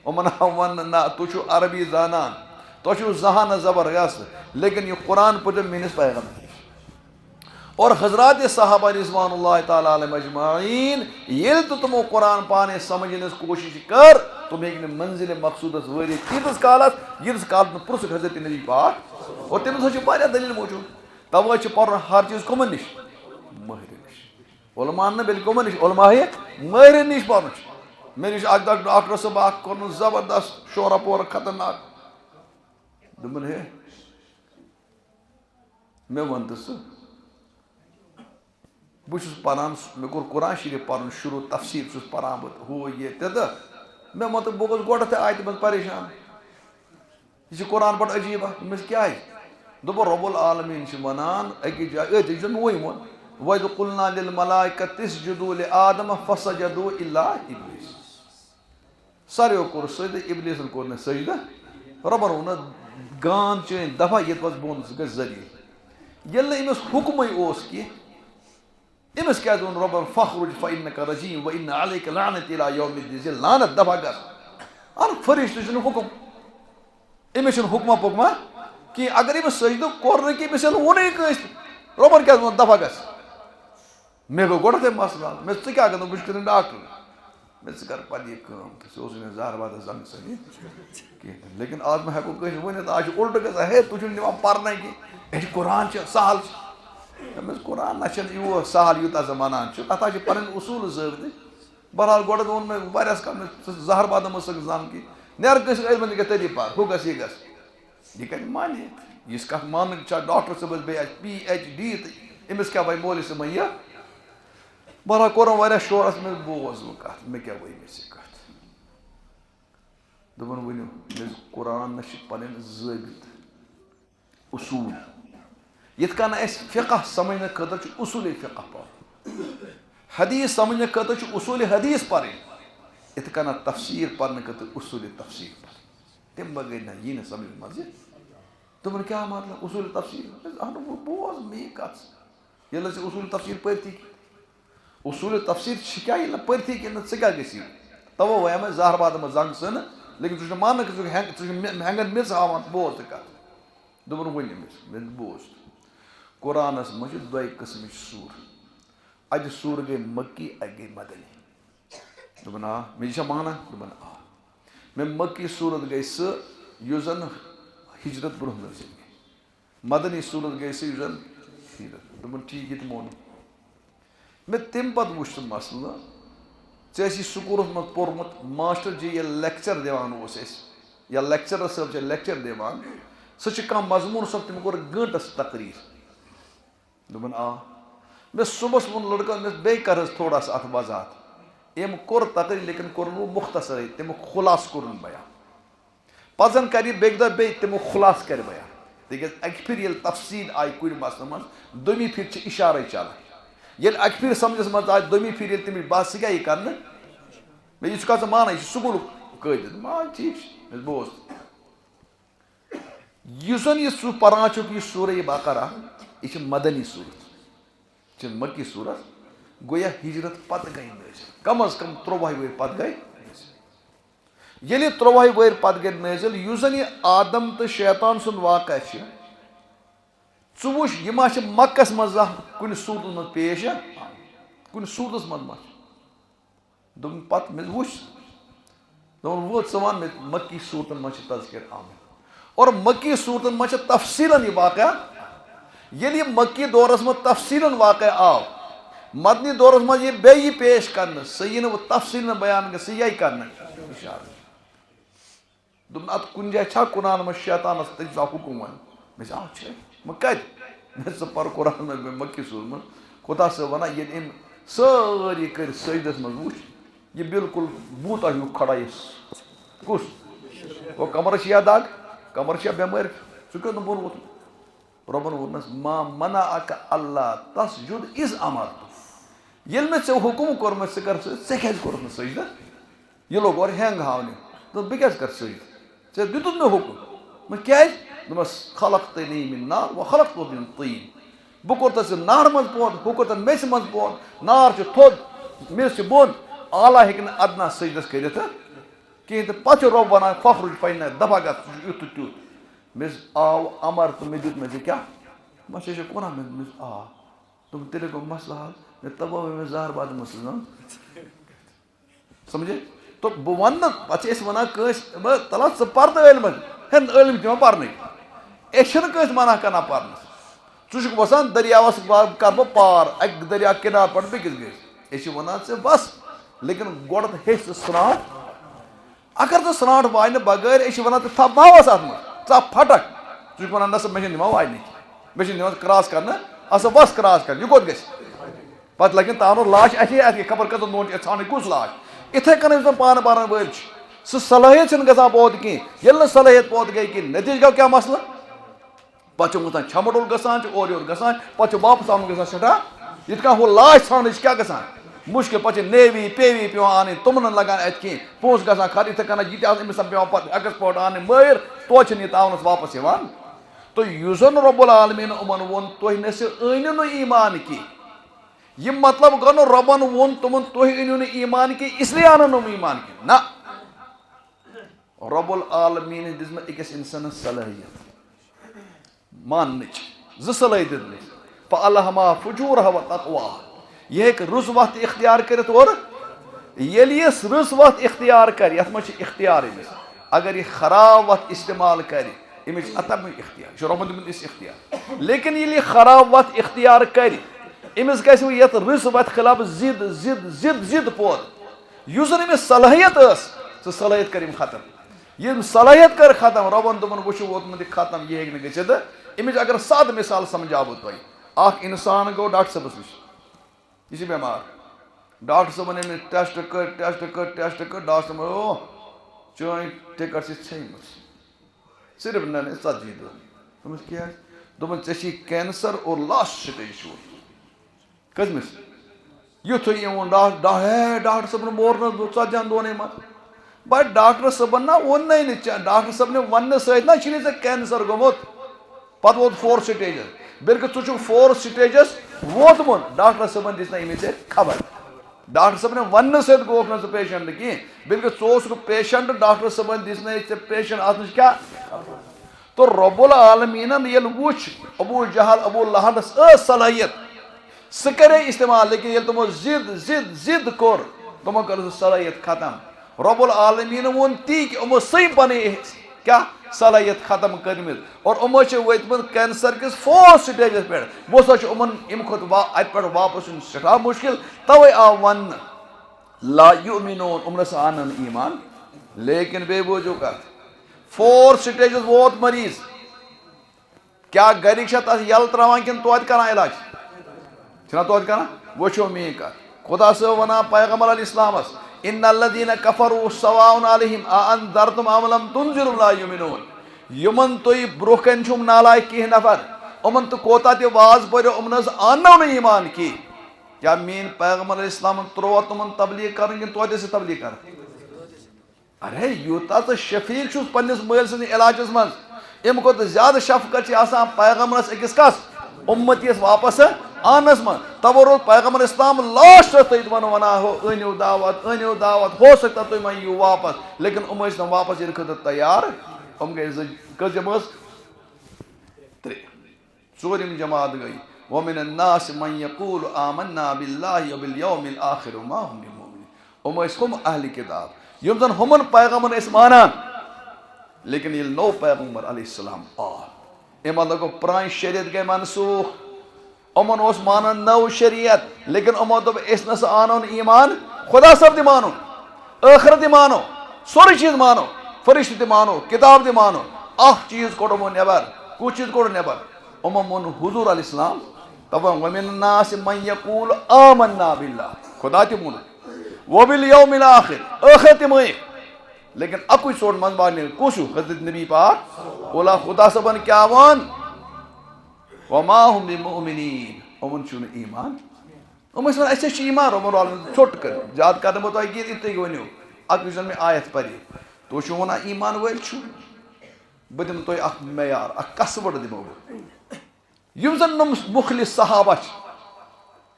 یِمن آو وننہٕ نہ تُہۍ چھِو عربی زانان، تۄہہِ چھُو ذہانت زبردست، لیکن یہِ قرآن پٔرِو میٲنِس پیغمبرس. اور حضرات صحابہ رضوان اللہ تعالیٰ علیہم اجمعین ییٚلہِ تہِ تِمو قرآن پانے سمجھنٕچ کوٗشش کٔر تِم ہیٚکۍ نہٕ منزِلِ مقصوٗدس وٲتِتھ تیٖتِس کالس ییٖتِس کالس نہٕ پرٛژھُکھ حضرت نبی پاک. اور تٔمِس حظ چھِ واریاہ دٔلیٖل موٗجوٗد. توے چھُ پرُن ہر چیٖز کٕمن نِش؟ مٲہرن نِش. علماہن نہٕ بٔلکہِ کٕمن نِش؟ علماہہِ مٲہرن نِش پرُن چھُ. مےٚ نِش اکھ دۄہ ڈاکٹر صٲب اکھ کوٚرمُت زبردست شورا پورٕ خطرناک. دوٚپُن ہے مےٚ ووٚن تہٕ سُہ بہٕ چھُس پران، مےٚ کوٚر قرآن شریٖف پرُن شروٗع، تفسیٖر چھُس پران بہٕ ہُہ یہِ تہِ تہٕ مےٚ ووٚن تہٕ بہٕ گوٚژھ گۄڈٕتھٕے آیتہِ منٛز پریشان. یہِ چھُ قرآن بڑٕ عجیٖبا. دوٚپمَس کیٛازِ؟ دوٚپُن رۄب العالمیٖن چھُ ونان أکِس جایہِ أتھۍ یُس زن مےٚ وُنۍ ووٚن وَإِذْ قُلْنَا لِلْمَلَائِكَةِ اسْجُدُوا لِآدَمَ فَسَجَدُوا إِلَّا إِبْلِيسَ. ساروِیو کوٚر سجدٕ، اِبلیٖسن کوٚر نہٕ سجدٕ. رۄبن ووٚنُن گانٛد چٲنۍ دفعہ ییٚتہِ پتہٕ بۄن ژٕ گژھ ذٔلیٖل. ییٚلہِ نہٕ أمِس حُکمٕے اوس کینٛہہ أمِس کیٛازِ ووٚن رۄبن فَخرُج فَإِنَّكَ رَجیٖم وَإِنَّ عَلَيْكَ لَعْنَتِي إِلَىٰ يَوْمِ الدِّينِ. لعنت دفعہ گژھ. فرشتہ حکم امس حکمہ پکما کہ اگر امس سجدہ کور نی مس وونے کنس ربن کیا دفع گس مے گو گۄڈٕ مسئلہ مے ژٕ کیٛاہ گژھِ بہٕ چھُس کٔرِتھ ڈاکٹر مے ژٕ کر پتہٕ یہِ کٲم تہٕ سُہ اوس نہٕ زہر وادس زنٛگ سنی کِہیٖنۍ لیکن آز ما ہٮ۪کو کٲنٛسہِ ؤنِتھ آز چھُ اُلٹہٕ گژھان ہے تُہۍ چھُو نہٕ دِوان پرنَے کینٛہہ ہے قرآن چھِ سہل چھِ دپمس قرآن نہ چھُنہٕ یوٗت سہل یوٗتاہ ژٕ وَنان چھُکھ اَتھ حظ چھِ پنٕنۍ اصوٗل ضٲبطہٕ بہرحال گۄڈٕ ووٚن مےٚ واریاہَس کالس ژٕ زہر بادم مہ سکھ زن کینٛہہ نیر کٲنٛسہِ ٲلمن یہِ گژھِ تٔتی پر ہُہ گژھِ یہِ گژھِ یہِ کَتہِ مانہِ یِژھ کَتھ مانٕنۍ چھا ڈاکٹر صٲبس بیٚیہِ آسہِ PhD تہٕ أمِس کیٛاہ وَنہِ مولوی صٲبن یہِ بہرحال کوٚرُم واریاہ شورس منٛز بوز وۄنۍ کتھ مےٚ کیٛاہ ؤنۍ أمِس یہِ کتھ دوٚپُن ؤنِو مےٚ قرآن چھِ پنٕنۍ ضٲبطہٕ اصوٗل یِتھ کٔنۍ اَسہِ فِقہ سمجھنہٕ خٲطرٕ چھُ اصوٗلے فِقہ پرُن حدیٖث سمجھنہٕ خٲطرٕ چھُ اصوٗلِ حدیٖث پرٕنۍ یِتھ کٔنۍ تفسیٖر پرنہٕ خٲطرٕ اصوٗلِ تفسیٖر پرٕنۍ تمہِ بغٲر نہ یی نہٕ سمجھ منٛزٕ دوٚپُن کیٛاہ مطلب اصوٗلِ تفسیٖر اہن بوز میٛٲنۍ کتھ ییٚلہِ ژےٚ اصوٗلِ تفسیٖر پٔرتھی اصوٗلِ تفسیٖر چھِ کیٛاہ ییٚلہِ نہٕ پٔرتھی کِنہٕ ژٕ کیٛاہ گژھی تَوَے وَنیٛاو مےٚ زہر بادَس منٛز زنٛگ ژٕ نہٕ لیکن ژٕ چھُکھ ماننہٕ ژٕ چھُکھ ہٮ۪نٛگن میٚژ ہاوان بوز تہٕ کتھ دوٚپُن ؤنِو أمِس مےٚ بوز قرآنس منٛز چھِ دۄیہِ قٕسمٕچ سوٗرٕ اَجہِ سوٗرٕ گٔے مکی اَکہِ گٔے مدنی دوٚپُن آ مےٚ یہِ چھا مانان دوٚپُن آ مےٚ مکی صوٗرت گٔے سۄ یُس زن ہجرت برونٛہہ نٔژِتھ گٔے مدنی صوٗرت گٔے سۄ یُس زن ہجرت دوٚپُن ٹھیٖک یہِ تہِ مونُم مےٚ تمہِ پتہٕ وٕچھ سُہ مسلہٕ ژےٚ ٲسی سکوٗلس منٛز پوٚرمُت ماسٹر جی ییٚلہِ لیکچر دِوان اوس اَسہِ یا لیکچرر صٲب چھِ لیکچر دِوان سُہ چھِ کانٛہہ مضموٗن صٲب تٔمۍ کوٚر گٲنٛٹس تقریٖر دوٚپُن آ مےٚ صُبحس ووٚن لڑکن مےٚ بیٚیہِ کر حظ تھوڑا سا اتھ وضاحت أمۍ کوٚر تقریٖر لیکن کوٚرُن وۄنۍ مختصرے تمیُک خُلاصہٕ کوٚرُن بیان پتہٕ زن کرِ یہِ بیٚکہِ دۄہ بیٚیہِ تمیُک خُلاصہٕ کرِ بیان تِکیٛازِ اکہِ پھِرِ ییٚلہِ تفصیٖل آیہِ کُنہِ مسلہٕ منٛز دوٚیمہِ پھِرِ چھِ اِشارے چلان ییٚلہِ اکہِ پھِرِ سمجھس منٛز آے دوٚیمہِ پھِرِ ییٚلہِ تٔمِس باسہِ سُہ کیٛاہ یی کرنہٕ مےٚ یہِ چھُکھا ژٕ مانان یہِ چھُ سکوٗلُک قٲیدٕ آ ٹھیٖک چھُ مےٚ بوز یُس زن یہِ ژٕ پران چھُکھ یہِ سورہ بقرہ یہِ چھِ مدنی صوٗرت یہِ چھِ مکی صوٗرت گویا ہجرت پتہٕ گٔے نٲزِل کم از کم 13 ؤری پتہٕ گٔے نٲزِل ییٚلہِ یہِ 13 ؤری پتہٕ گٔے نٲزِل یُس زن یہِ آدم تہٕ شیطان سُنٛد واقعہ چھِ ژٕ وٕچھ یہِ ما چھِ مکس منٛز زانٛہہ کُنہِ صوٗرتس منٛز پیش کُنہِ صوٗرتس منٛز ما چھِ دوٚپُن پتہٕ مےٚ وٕچھ دوٚپُن وۄنۍ ژٕ وَن مےٚ مکی صوٗرتن منٛز چھِ تذکِر آمُت اور مکی صوٗرتن منٛز چھِ تفصیٖلن یہِ واقعہ ییٚلہِ یہِ مکی دورس منٛز تفصیٖلن واقعہ آو مدنی دورس منٛز یہِ بیٚیہِ یہِ پیش کرنہٕ سُہ یی نہٕ وۄنۍ تفصیٖلن بیان گژھِ سُہ یی کرنہٕ اِشارٕ دوٚپُن اتھ کُنہِ جایہِ چھا قرآنس منٛز شیطانس تٔمۍ سُنٛد حُکُم وۄنۍ مےٚ چھِ ٹھیٖک وۄنۍ کتہِ مےٚ ژٕ پر قرآن منٛز مکی صوٗرت منٛز خۄدا صٲب ونان ییٚلہِ أمۍ سٲری کٔرۍ سجدس منٛز وٕچھ یہِ بالکُل بوٗتا ہیوٗ کھڑا یہِ کُس گوٚو کمرس چھِ یا دگ کمرس چھِ یا بٮ۪مٲرۍ ژٕ کیٛازِ نہٕ بۄن ووتھمُت رۄبن ووٚننس ما منعک اللہ تسجد اذ امرتک ییٚلہِ مےٚ ژےٚ حُکُم کوٚرمُت ژٕ کر سجدٕ ژےٚ کیٛازِ کوٚرُتھ نہٕ سجدٕ یہِ لوٚگ اورٕ ہینٛگ ہاونہِ دوٚپ بہٕ کیٛازِ کرٕ سجدٕ ژےٚ دیُتُتھ مےٚ حُکُم کیٛازِ دوٚپمس خلقتنی من نار وخلقتہ من طین بہٕ کوٚرتھس ژےٚ نارٕ منٛز پٲدٕ ہُہ کوٚرتھن میٚژِ منٛز پٲدٕ نار چھُ تھوٚد میٚژ چھِ بۄن اللہ ہیٚکہِ نہٕ ادنا سجدس کٔرِتھ کِہیٖنۍ تہٕ پتہٕ چھُ رۄب ونان فخرُج پننہِ دفعہ گژھ ژٕ چھُکھ یُتھ تہٕ تیُتھ مےٚ آو امر تہٕ مےٚ دیُت مےٚ ژےٚ کیٛاہ ما ژےٚ چھُکھ وَنان مےٚ آ دوٚپُن تیٚلے گوٚو مسلہٕ حل مےٚ تباہ مےٚ زہر بادس منٛز سُہ سمجھے تہٕ بہٕ ونہٕ نہٕ پتہٕ چھِ أسۍ ونان کٲنٛسہِ تلا ژٕ پر تہٕ عٲلمن ہے عٲلم دِوان پرنٕے أسۍ چھِنہٕ کٲنٛسہِ منع کران پرنس ژٕ چھُکھ وسان دٔریاوس کرٕ بہٕ پار اکہِ دٔریاو کِنارٕ پٮ۪ٹھ بیٚکِس گٔژھۍ أسۍ چھِ ونان ژٕ بس لیکن گۄڈٕ ہیٚچھ ژٕ سرٛانٛٹھ اگر ژٕ سرٛانٛٹھ واینہٕ بغٲر أسۍ چھِ ونان ژٕ تھاو ناوس اتھ منٛز ژٕ پھٹکھ ژٕ چھُکھ ونان نہ سا مےٚ چھِنہٕ یِوان واینٕے مےٚ چھِنہٕ یِوان کراس کرنہٕ اَسا بس کراس کرنہٕ یہِ کوٚت گژھِ پتہٕ لگن تانُن لاش اَسے اَتھ کیٛاہ خبر کۭژاہ نوٚن چھِ ژھانڈٕنۍ کُس لاش یِتھٕے کٔنۍ یُس زن پانہٕ پرن وٲلۍ چھِ سُہ صلٲحیت چھِنہٕ گژھان پٲدٕ کینٛہہ ییٚلہِ نہٕ صلٲحیت پٲدٕ گٔے کِہیٖنۍ نٔتیٖجہٕ گوٚو کیٛاہ مسلہٕ پتہٕ چھُ وۄتھان چھمبڈُل گژھان چھُ اورٕ یورٕ گژھان پتہٕ چھُ واپس آنُن گژھان سٮ۪ٹھاہ یِتھ کٔنۍ ہُہ لاش ژھانڈٕنۍ چھِ کیٛاہ گژھان مُشکِل پتہٕ چھِ نیوی پیوی پیٚوان اَنٕنۍ تِمن نہٕ لگان اَتہِ کینٛہہ پونٛسہٕ گژھان خرٕچ یِتھٕے کٔنۍ یہِ تہِ آسان أمِس پیٚوان پتہٕ ایٚکٕسپٲٹ اَنٕنۍ مٲہِر توتہِ چھِنہٕ یہِ تاونس واپس یِوان تہٕ یُس زن رۄب العالمیٖن یِمن ووٚن تُہۍ نٔسِو أنِو نہٕ ایٖمان کینٛہہ یہِ مطلب گوٚو نہٕ رۄبن ووٚن تِمن تُہۍ أنِو نہٕ ایٖمان کینٛہہ اس لیے اَنن نہٕ یِم ایٖمان کینٛہہ نہ رب العالمین دِژمٕژ أکِس اِنسانَس صلٲحیت ماننٕچ زٕ صلٲحیت دِژمٕژ فَأَلْهَمَهَا فُجُورَهَا وَتَقْوَاهَا یہِ ہیٚکہِ رٕژ وَتھ اختیار کٔرِتھ اور ییٚلہِ یہِ رٕژ وَتھ اختیار کَرِ یَتھ منٛز چھِ اختیار أمِس اگر یہِ خراب وَتھ استعمال کَرِ أمِس چھِ عطا اختیار یہِ چھُ رۄبَن دیُتمُت أمِس اختیار لیکن ییٚلہِ یہِ خراب وَتھ اختیار کَرِ أمِس گژھِ وۄنۍ یَتھ رٕژ وَتہِ خلاف ضِد پٲدٕ یُس زَن أمِس صلٲحیت ٲس سۄ صلٲحیت کٔر أمۍ ختم ییٚلہِ صلٲحیت کٔر ختم رۄبَن دوٚپُن وۄنۍ چھُ ووتمُت یہِ ختم یہِ ہیٚکہِ نہٕ گٔژھِتھ أمِچ اگر سادٕ مِثال سَمجھاو بہٕ تۄہہِ اکھ اِنسان گوٚو ڈاکٹر صٲبَس نِش یہِ چھُ بٮ۪مار ڈاکٹر صٲبَن أمِس ٹٮ۪سٹ کٔر ڈاکٹر صٲبن چٲنۍ ٹِکٹ چھِ ژھیٚنمٕژ صرف نہ ژَتجی دۄہ دوٚپمَس کیٛازِ دوٚپُن ژےٚ چھی کینسر اور لاسٹ سٹیج چھُ کھٔژمٕژ یُتھُے أمۍ ووٚن ڈاکٹر صٲبن مورنَس بہٕ 40 دۄہنٕے منٛز بٹ ڈاکٹر صٲبن نہ ووٚننَے نہٕ ڈاکٹر صٲبنہِ وَننہٕ سۭتۍ نہ چھُنہٕ ژےٚ کینسر گوٚمُت پَتہٕ ووت 4 سٹیجَس بلکہِ ژٕ چھُکھ 4 سٹیجَس ووتمُت ڈاکٹر صٲبن دِژ نہٕ أمِس ژےٚ خبر ڈاکٹر صٲبنہِ وَننہٕ سۭتۍ گوٚوُکھ نہٕ ژٕ پیشنٹ کِہیٖنۍ بلکہِ ژٕ اوسُکھ پیشنٹ ڈاکٹر صٲبن دِژ نہٕ ژےٚ پیشنٹ اَتھ کیٛاہ تو رۄب العالمیٖنن ییٚلہِ وٕچھ ابوٗ جہل ابوٗ لہبس ٲس صلٲحیت سُہ کرے استعمال لیکن ییٚلہِ تِمو ضِد کوٚر تِمو کٔر سُہ صلٲحیت ختم رۄب العالمیٖن ووٚن تی کہِ یِمو سٕے پنٕنۍ کیٛاہ صلٲحیت ختم کٔرمٕژ اور یِمو چھِ وٲتمٕتۍ کینسر کِس 4 سٹیجَس پٮ۪ٹھ وۄنۍ ہسا چھُ یِمن اَمہِ کھۄتہٕ اَتہِ پٮ۪ٹھ واپس یُن سٮ۪ٹھاہ مُشکِل تَوَے آو وَننہٕ لا یُؤمِنوٗن یِم نہ سا اَنن ایٖمان لیکن بیٚیہِ بوٗزِو کَتھ 4 سٹیجَس ووت مریٖض کیٛاہ گرِکۍ چھا تَتھ یَلہٕ ترٛاوان کِنہٕ توتہِ کران علاج چھِنہ توتہِ کران وٕچھو میٛٲنۍ کَتھ خۄدا صٲب وَنان پیغمبر علیہ السلامَس اِنَّ الَّذیٖنَ کَفَرُوا سَوَاءٌ عَلَیْہِمْ اَأَنذَرْتُمْ أَمْ لَمْ تُنذِرْهُمْ لَا یُؤْمِنُونَ یِمن تُہۍ برونٛہہ کَنہِ چھُو نالایق کینٛہہ نفر یِمن تہٕ کوتاہ تہِ واز پٔرِو یِم نہ حظ اَننو نہٕ ایٖمان کینٛہہ کیٛاہ میٛٲنۍ پیغمبر علیہ السلامن ترٛووا تِمن تبلیٖغ کَرٕنۍ کِنہٕ توتہِ ٲسۍ تبلیٖغ کَرٕنۍ ارے یوٗتاہ ژٕ شفیٖق چھُکھ پنٛنِس مٲلۍ سٕنٛدِس علاجَس منٛز اَمہِ کھۄتہٕ زیادٕ شفقت چھِ آسان پیغمبرس أکِس کَس اُمتِیَس واپس آنس منٛز تَوَے روٗد پیغمبر اِسلام لاسٹَس تُہۍ تِمن وَنان ہُہ أنِو دعوت ہو سکتا تُہۍ ما یِیِو واپس لیکن یِم ٲسۍ نہٕ واپس یِنہٕ خٲطرٕ تیار یِم گٔے کٔژ جمٲژ 3 ژوٗرِم جماعت گٔے وَمِنَ النَّاسِ مَن یَقوٗلُ آمَنَّا بِاللَّهِ وَبِالْیَوْمِ الْآخِرِ وَمَا هُم بِمُؤْمِنِیٖن یِم ٲسۍ ہُم اہلِ کِتاب یِم زَن ہُمن پیغمبرن ٲسۍ مانان لیکن ییٚلہِ نوٚو پیغمبر علیہ السلام آو اَمہِ مطلب گوٚو پرٛانہِ شریعت گٔے منسوٗخ یِمن اوس مانان نٔو شریعت لیکن یِمو دوٚپ أسۍ نہ سا اَنو نہٕ ایٖمان خۄدا صٲب تہِ مانو ٲخرت تہِ مانو سورُے چیٖز مانو فرشتہٕ تہِ مانو کِتاب تہِ مانو اکھ چیٖز کوٚڑ یِمو نٮ۪بر کُس چیٖز کوٚڑ نٮ۪بر یِمو مون حضوٗر علیہ السلام دَپان وَمِنَ النَّاسِ مَن یَقوٗلُ آمَنَّا بِاللَّهِ خۄدا تہِ مونُکھ وَبِالْیَوْمِ الْآخِرِ ٲخرت تہِ مٲنِکھ لیکن اَکُے ژوٚٹ منٛزٕ باغ کُس ہیوٗ حضرت نبی پاک اولا خۄدا صٲبن کیٛاہ ووٚن وَما ہُم بِمُؤْمِنیٖن یِمن چھُنہٕ ایٖمان یِم ٲسۍ وَنان اَسہِ حظ چھُ ایٖمان رۄبُل عالمیٖن ژھوٚٹ کٔرِتھ زیادٕ کَرٕ نہٕ بہٕ تۄہہِ کینٛہہ یِتھ تُہۍ ؤنِو اکھ یُس زَن مےٚ آیت پَرے تُہۍ چھِو وَنان ایٖمان وٲلۍ چھُ بہٕ دِمہٕ تۄہہِ اکھ معیار اکھ قصبہٕ دِمو بہٕ یِم زَن یِم مُخلِص صحابہ چھِ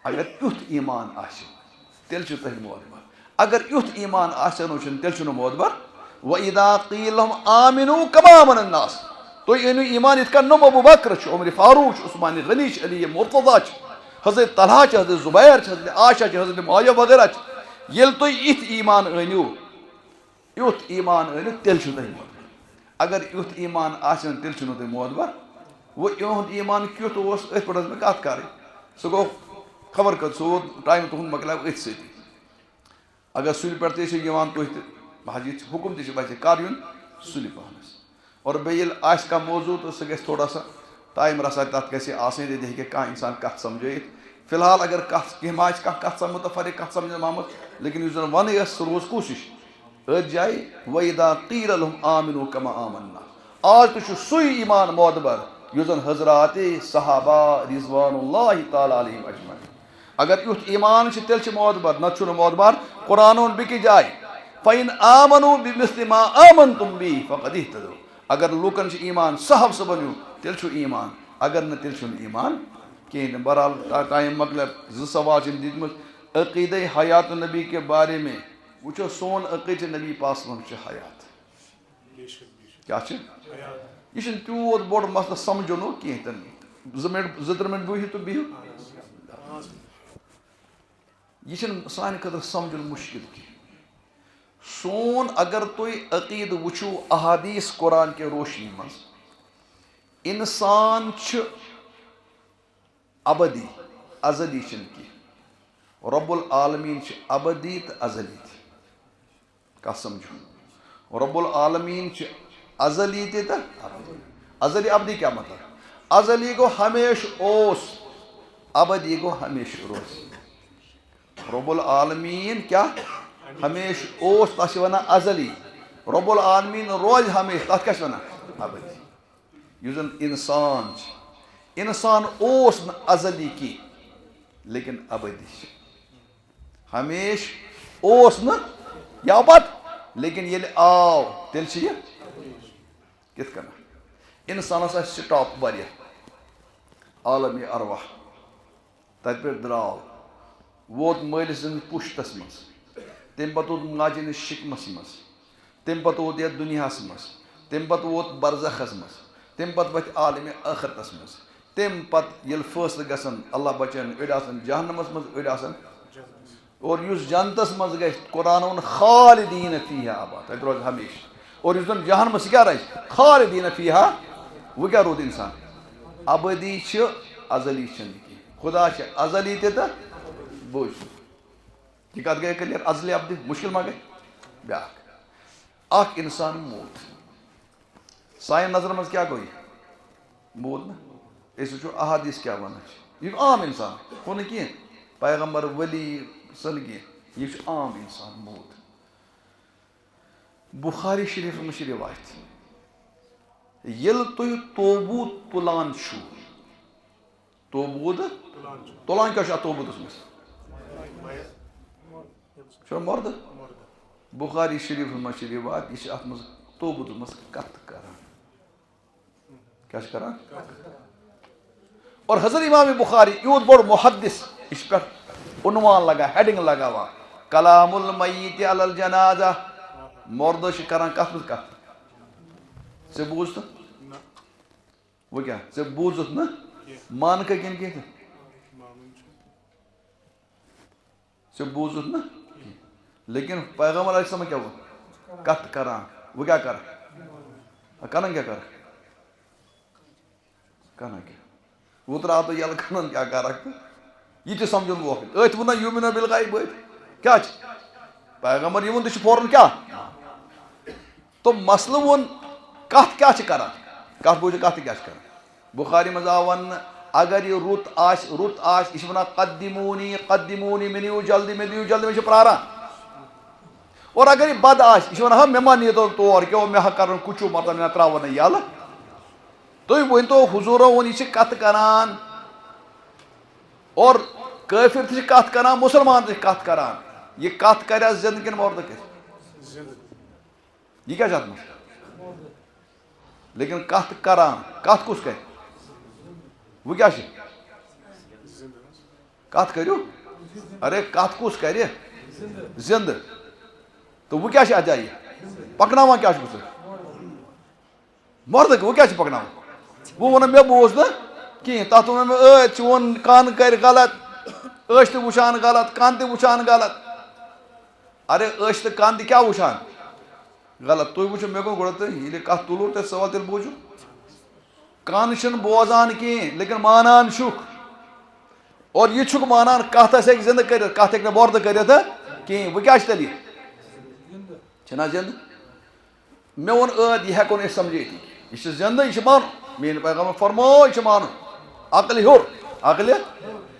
اگر تیُتھ ایٖمان آسہِ تیٚلہِ چھُ تۄہہِ معتبر اگر یُتھ ایٖمان آسٮ۪نو چھُنہٕ تیٚلہِ چھُنہٕ معتبر وَإِذَا قِیلَ لَهُمْ آمِنُوا كَمَا آمَنَ النَّاسُ تُہۍ أنِو ایٖمان یِتھ کٔنۍ ابوٗ بکر چھُ عمرِ فاروق چھُ عثمانِ غنی چھِ علی مرتضیٰ چھِ حضرت طلحہ چھِ حضرت زُبیر چھِ حضرت عائشہ چھِ حضرت معاویہ وغیرہ چھِ ییٚلہِ تُہۍ یِتھ ایٖمان أنِو یُتھ ایٖمان أنِو تیٚلہِ چھُو تۄہہِ معتبر اگر یُتھ ایٖمان آسہِ نہٕ تیٚلہِ چھُنہٕ تۄہہِ معتبر وۄنۍ یِہُنٛد ایٖمان کیُتھ اوس أتھۍ پٮ۪ٹھ ٲس مےٚ کَتھ کَرٕنۍ سُہ گوٚو خبر کَر سُہ ووت ٹایم تُہُنٛد مۄکلیو أتھۍ سۭتی اگر سُلہِ پٮ۪ٹھ تہِ ٲسِو یِوان تُہۍ تہِ حظ یہِ حُکُم تہِ چھُ ویسے کَر یُن سُلہِ پَہنَس اور بیٚیہِ ییٚلہِ آسہِ کانٛہہ موضوٗع تہٕ سُہ گژھِ تھوڑا سا ٹایم رَژھا تَتھ گژھِ آسٕنۍ تیٚلہِ ہیٚکہِ کانٛہہ اِنسان کَتھ سَمجھٲیِتھ فی الحال اگر کَتھ کینٛہہ ما آسہِ کانٛہہ کَتھ مُتفرق کَتھ سَمجھنہٕ آمٕژ لیکن یُس زَن وَنٕنۍ ٲس سُہ روٗز کوٗشِش أتھۍ جایہِ وَإِذَا قِیلَ لَهُمْ آمِنُوا كَمَا آمَنَ النَّاسُ آز تہِ چھُ سُے ایٖمان معتبر یُس زَن حضراتِ صحابہ رضوان اللہِ تعالیٰ علیہِم اجمعیٖن اگر یُتھ ایٖمان چھُ تیٚلہِ چھُ معتبر نَتہٕ چھُنہٕ معتبر قرآن ووٚن بیٚکِس جایہِ فَإِنْ آمَنُوا بِمِثْلِ مَا آمَنْتُم بِهِ فَقَدِ اهْتَدَوْا اگر لُکن چھُ ایٖمان صاحب صٲبن ہیوٗ تیٚلہِ چھُ ایٖمان اگر نہٕ تیٚلہِ چھُنہٕ ایٖمان کِہیٖنۍ نہٕ بہرحال ٹایم مۄکلیو 2 سوال چھِ دِتمٕتۍ عقیٖدے حیات النبی کے بارے میں وٕچھو سون عقیٖدٕ نبی پاک صلی اللہ علیہ وسلم چھُ حیات کیا چھ یہ چھُنہٕ تیوٗت بوٚڑ مسلہٕ سمجھُن کینٛہہ تہِ نہٕ 2 مِنٹ 2-3 مِنٹ بِہِو تہٕ بِہِو یہ چھُنہٕ سانہِ خٲطرٕ سمجھُن مُشکل کینٛہہ سون اگر تُہۍ عقیٖدٕ وٕچھِو احادیٖث قرآن کہِ روشنی منٛز اِنسان چھُ ابدی ازلی چھُنہٕ کینٛہہ رۄب العالمیٖن چھُ ابدی تہٕ ازلی تہِ کَتھ سمجھو رۄب العالمیٖن چھُ ازلی تہِ تہٕ ازلی ابدی کیٛاہ مطلب ازلی گوٚو ہمیشہٕ اوس ابدی گوٚو ہمیشہٕ روزِ رۄب العالمیٖن کیٛاہ ہمیشہٕ اوس تَتھ چھِ وَنان ازلی رۄب العالمیٖن روزِ ہمیشہٕ تَتھ کیٛاہ چھِ وَنان ابدی یُس زَن اِنسان چھِ اِنسان اوس نہٕ ازلی کینٛہہ لیکن ابدی چھِ ہمیشہٕ اوس نہٕ یا پتہٕ لیکن ییٚلہِ آو تیٚلہِ چھِ یہِ کِتھ کٔنۍ اِنسانَس آسہِ سٹاپ واریاہ عالمی ارواح تَتہِ پٮ۪ٹھ درٛاو ووت مٲلِس سٕنٛدِس پُشتَس منٛز تمہِ پَتہٕ ووت ماجہِ ہِنٛدِس شِکمَس منٛز تمہِ پَتہٕ ووت یَتھ دُنیاہَس منٛز تمہِ پَتہٕ ووت برزخَس منٛز تمہِ پَتہٕ وَتھِ عالمِ ٲخرتَس منٛز تمہِ پَتہٕ ییٚلہِ فٲصلہٕ گژھن اللہ بَچٲیِن أڑۍ آسَن جہنمَس منٛز أڑۍ آسَن اور یُس جنتَس منٛز گژھِ قرآن ووٚن خالدیٖنَ فیٖہا آباد تَتہِ روزِ ہمیشہٕ اور یُس زَن جہنمَس سُہ کیٛاہ روزِ خالدیٖنَ فیٖہا وۄنۍ کیٛاہ روٗد اِنسان ابدی چھِ ازلی چھِنہٕ کینٛہہ خۄدا چھِ ازلی تہِ تہٕ بوٗز یہِ کَتھ گٔے کٕلیر ازلی ابدی مُشکل ما گٔے بیٛاکھ اَکھ اِنسان موٗد سانہِ نظرَن منٛز کیٛاہ گوٚو یہِ موٗد نا أسۍ وٕچھو احادیٖث کیٛاہ وَنان چھِ یہِ چھُ عام اِنسان ہُہ نہٕ کینٛہہ پیغمبر ؤلی سُہ نہٕ کینٛہہ یہِ چھُ عام اِنسان موٗد بُخاری شریٖفَس منٛز چھِ رِوایت ییٚلہِ تُہۍ توبوٗد تُلان چھُو توبوٗد تُلان کیٛاہ چھُ اَتھ توبوٗدَس منٛز چھُنہ مردٕ بُخاری شریٖفَس منٛز چھِ رِوایت یہِ چھِ اَتھ منٛز توبوٗدَس منٛز کَتھٕ کَران کیٛاہ چھِ کَران اور حضرت امام بُخاری یوٗت بوٚڑ محدث یہِ چھِ پٮ۪ٹھ عنوان لگان ہیڈِنٛگ لگاوان کلام المیٖت علی الجنازہ مردٕ چھِ کَران کَتھ منٛز کَتھ ژےٚ بوٗزتھٕ وۄنۍ کیٛاہ ژےٚ بوٗزُتھ نہٕ مانکھٕ کِنہٕ کینٛہہ ژےٚ بوٗزُتھ نہٕ لیکن پیغمبر علیہ السلامَن کیٛاہ ووٚن کَتھٕ کَران وۄنۍ کیٛاہ کَرٕ کَران کیٛاہ کَرٕ کَران کیٛاہ وۄنۍ ترٛاو تہٕ یَلہٕ کَران کیٛاہ کَرکھ تہٕ یہِ تہِ سَمجھُن ووکھٕ أتھۍ ووٚننا یوٗمِنو بِالغیب أتھۍ کیٛاہ چھِ پیغمبر یہِ ووٚن تہِ چھُ فوراً کیٛاہ تہٕ مسلہٕ ووٚن کَتھ کیٛاہ چھِ کَران کَتھ بوٗزِو کَتھ تہِ کیٛاہ چھِ کَران بُخاری منٛز آو وَننہٕ اگر یہِ رُت آسہِ یہِ چھِ وَنان قدموٗنی مےٚ نِیِو جلدی مےٚ چھِ پرٛاران اور اگر یہِ بد آسہِ یہِ چھِ وَنان مےٚ ما نیٖتو تور کیٛاہ مےٚ ہا کَرُن کُچوٗ مطلب مےٚ ترٛاوو نہٕ یَلہٕ تُہۍ ؤنۍتو حضوٗرو ووٚن یہِ چھِ کَتھٕ کَران اور کٲفِر تہِ چھِ کَتھ کَران مُسلمان تہِ چھِ کَتھ کَران یہِ کَتھ کَرِ زِندٕ کِنہٕ مردٕ کَرِ یہِ کیٛاہ چھِ اَتھ منٛز لیکن کَتھ کَران کَتھ کُس کَرِ وۄنۍ کیٛاہ چھِ کَتھ کٔرِو ارے کَتھ کُس کَرِ زِندٕ تہٕ وۄنۍ کیٛاہ چھِ اَتھ جایہِ پَکناوان کیٛاہ چھُکھ ژٕ مردٕ وۄنۍ کیٛاہ چھِ پَکناوان وۄنۍ ووٚنُن مےٚ بوٗز نہٕ کِہیٖنۍ تَتھ ووٚن مےٚ چون کَن کَرِ غلط أچھ تہِ وٕچھان غلط کَن تہِ وٕچھان غلط ارے أچھ تہٕ کَن تہِ کیٛاہ وٕچھان غلط تُہۍ وٕچھِو مےٚ گوٚو گۄڈٕ تہٕ ییٚلہِ کَتھ تُلوٕ تیٚلہِ سوال تیٚلہِ بوٗزِو کَن چھُنہٕ بوزان کِہیٖنۍ لیکن مانان چھُکھ اور یہِ چھُکھ مانان کَتھ آسہِ ہیٚکہِ زِندٕ کٔرِتھ کَتھ ہیٚکہِ نہٕ مردٕ کٔرِتھ کِہیٖنۍ وۄنۍ کیٛاہ چھِ تیٚلہِ یہِ چھِنہ زِندٕ مےٚ ووٚن یہِ ہٮ۪کو نہٕ أسۍ سَمجھٲیتھٕے یہِ چھِ زِندٕ یہِ چھِ مانُن میٛٲنۍ پیغمبر فرموو یہِ چھِ مانُن عقلہِ ہیوٚر عقلہِ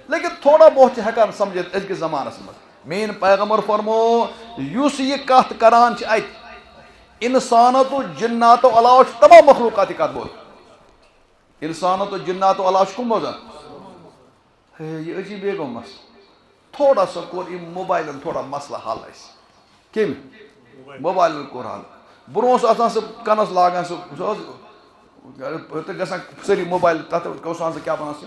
لیکن تھوڑا بہت چھِ ہٮ۪کان سَمجھِتھ أزکِس زمانَس منٛز میٛٲنۍ پیغمبر فرموو یُس یہِ کَتھ کَران چھِ اَتہِ اِنسانو تہٕ جِناتو علاوٕ چھُ تمام مخلوٗقات یہِ کَتھ بوزان اِنسانو تہٕ جِناتو علاوٕ چھُ کٕم بوزان ہے یہِ عجیٖبے گوٚو مسلہٕ تھوڑا سا کوٚر أمۍ موبایلَن تھوڑا مسلہٕ حل اَسہِ کٔمۍ موبایلَن کوٚر حل برونٛہہ اوس آسان سُہ کَنَس لاگان سُہ اوس تہٕ گژھان سٲری موبایل تَتھ اوس آسان سُہ کیٛاہ وَنان سُہ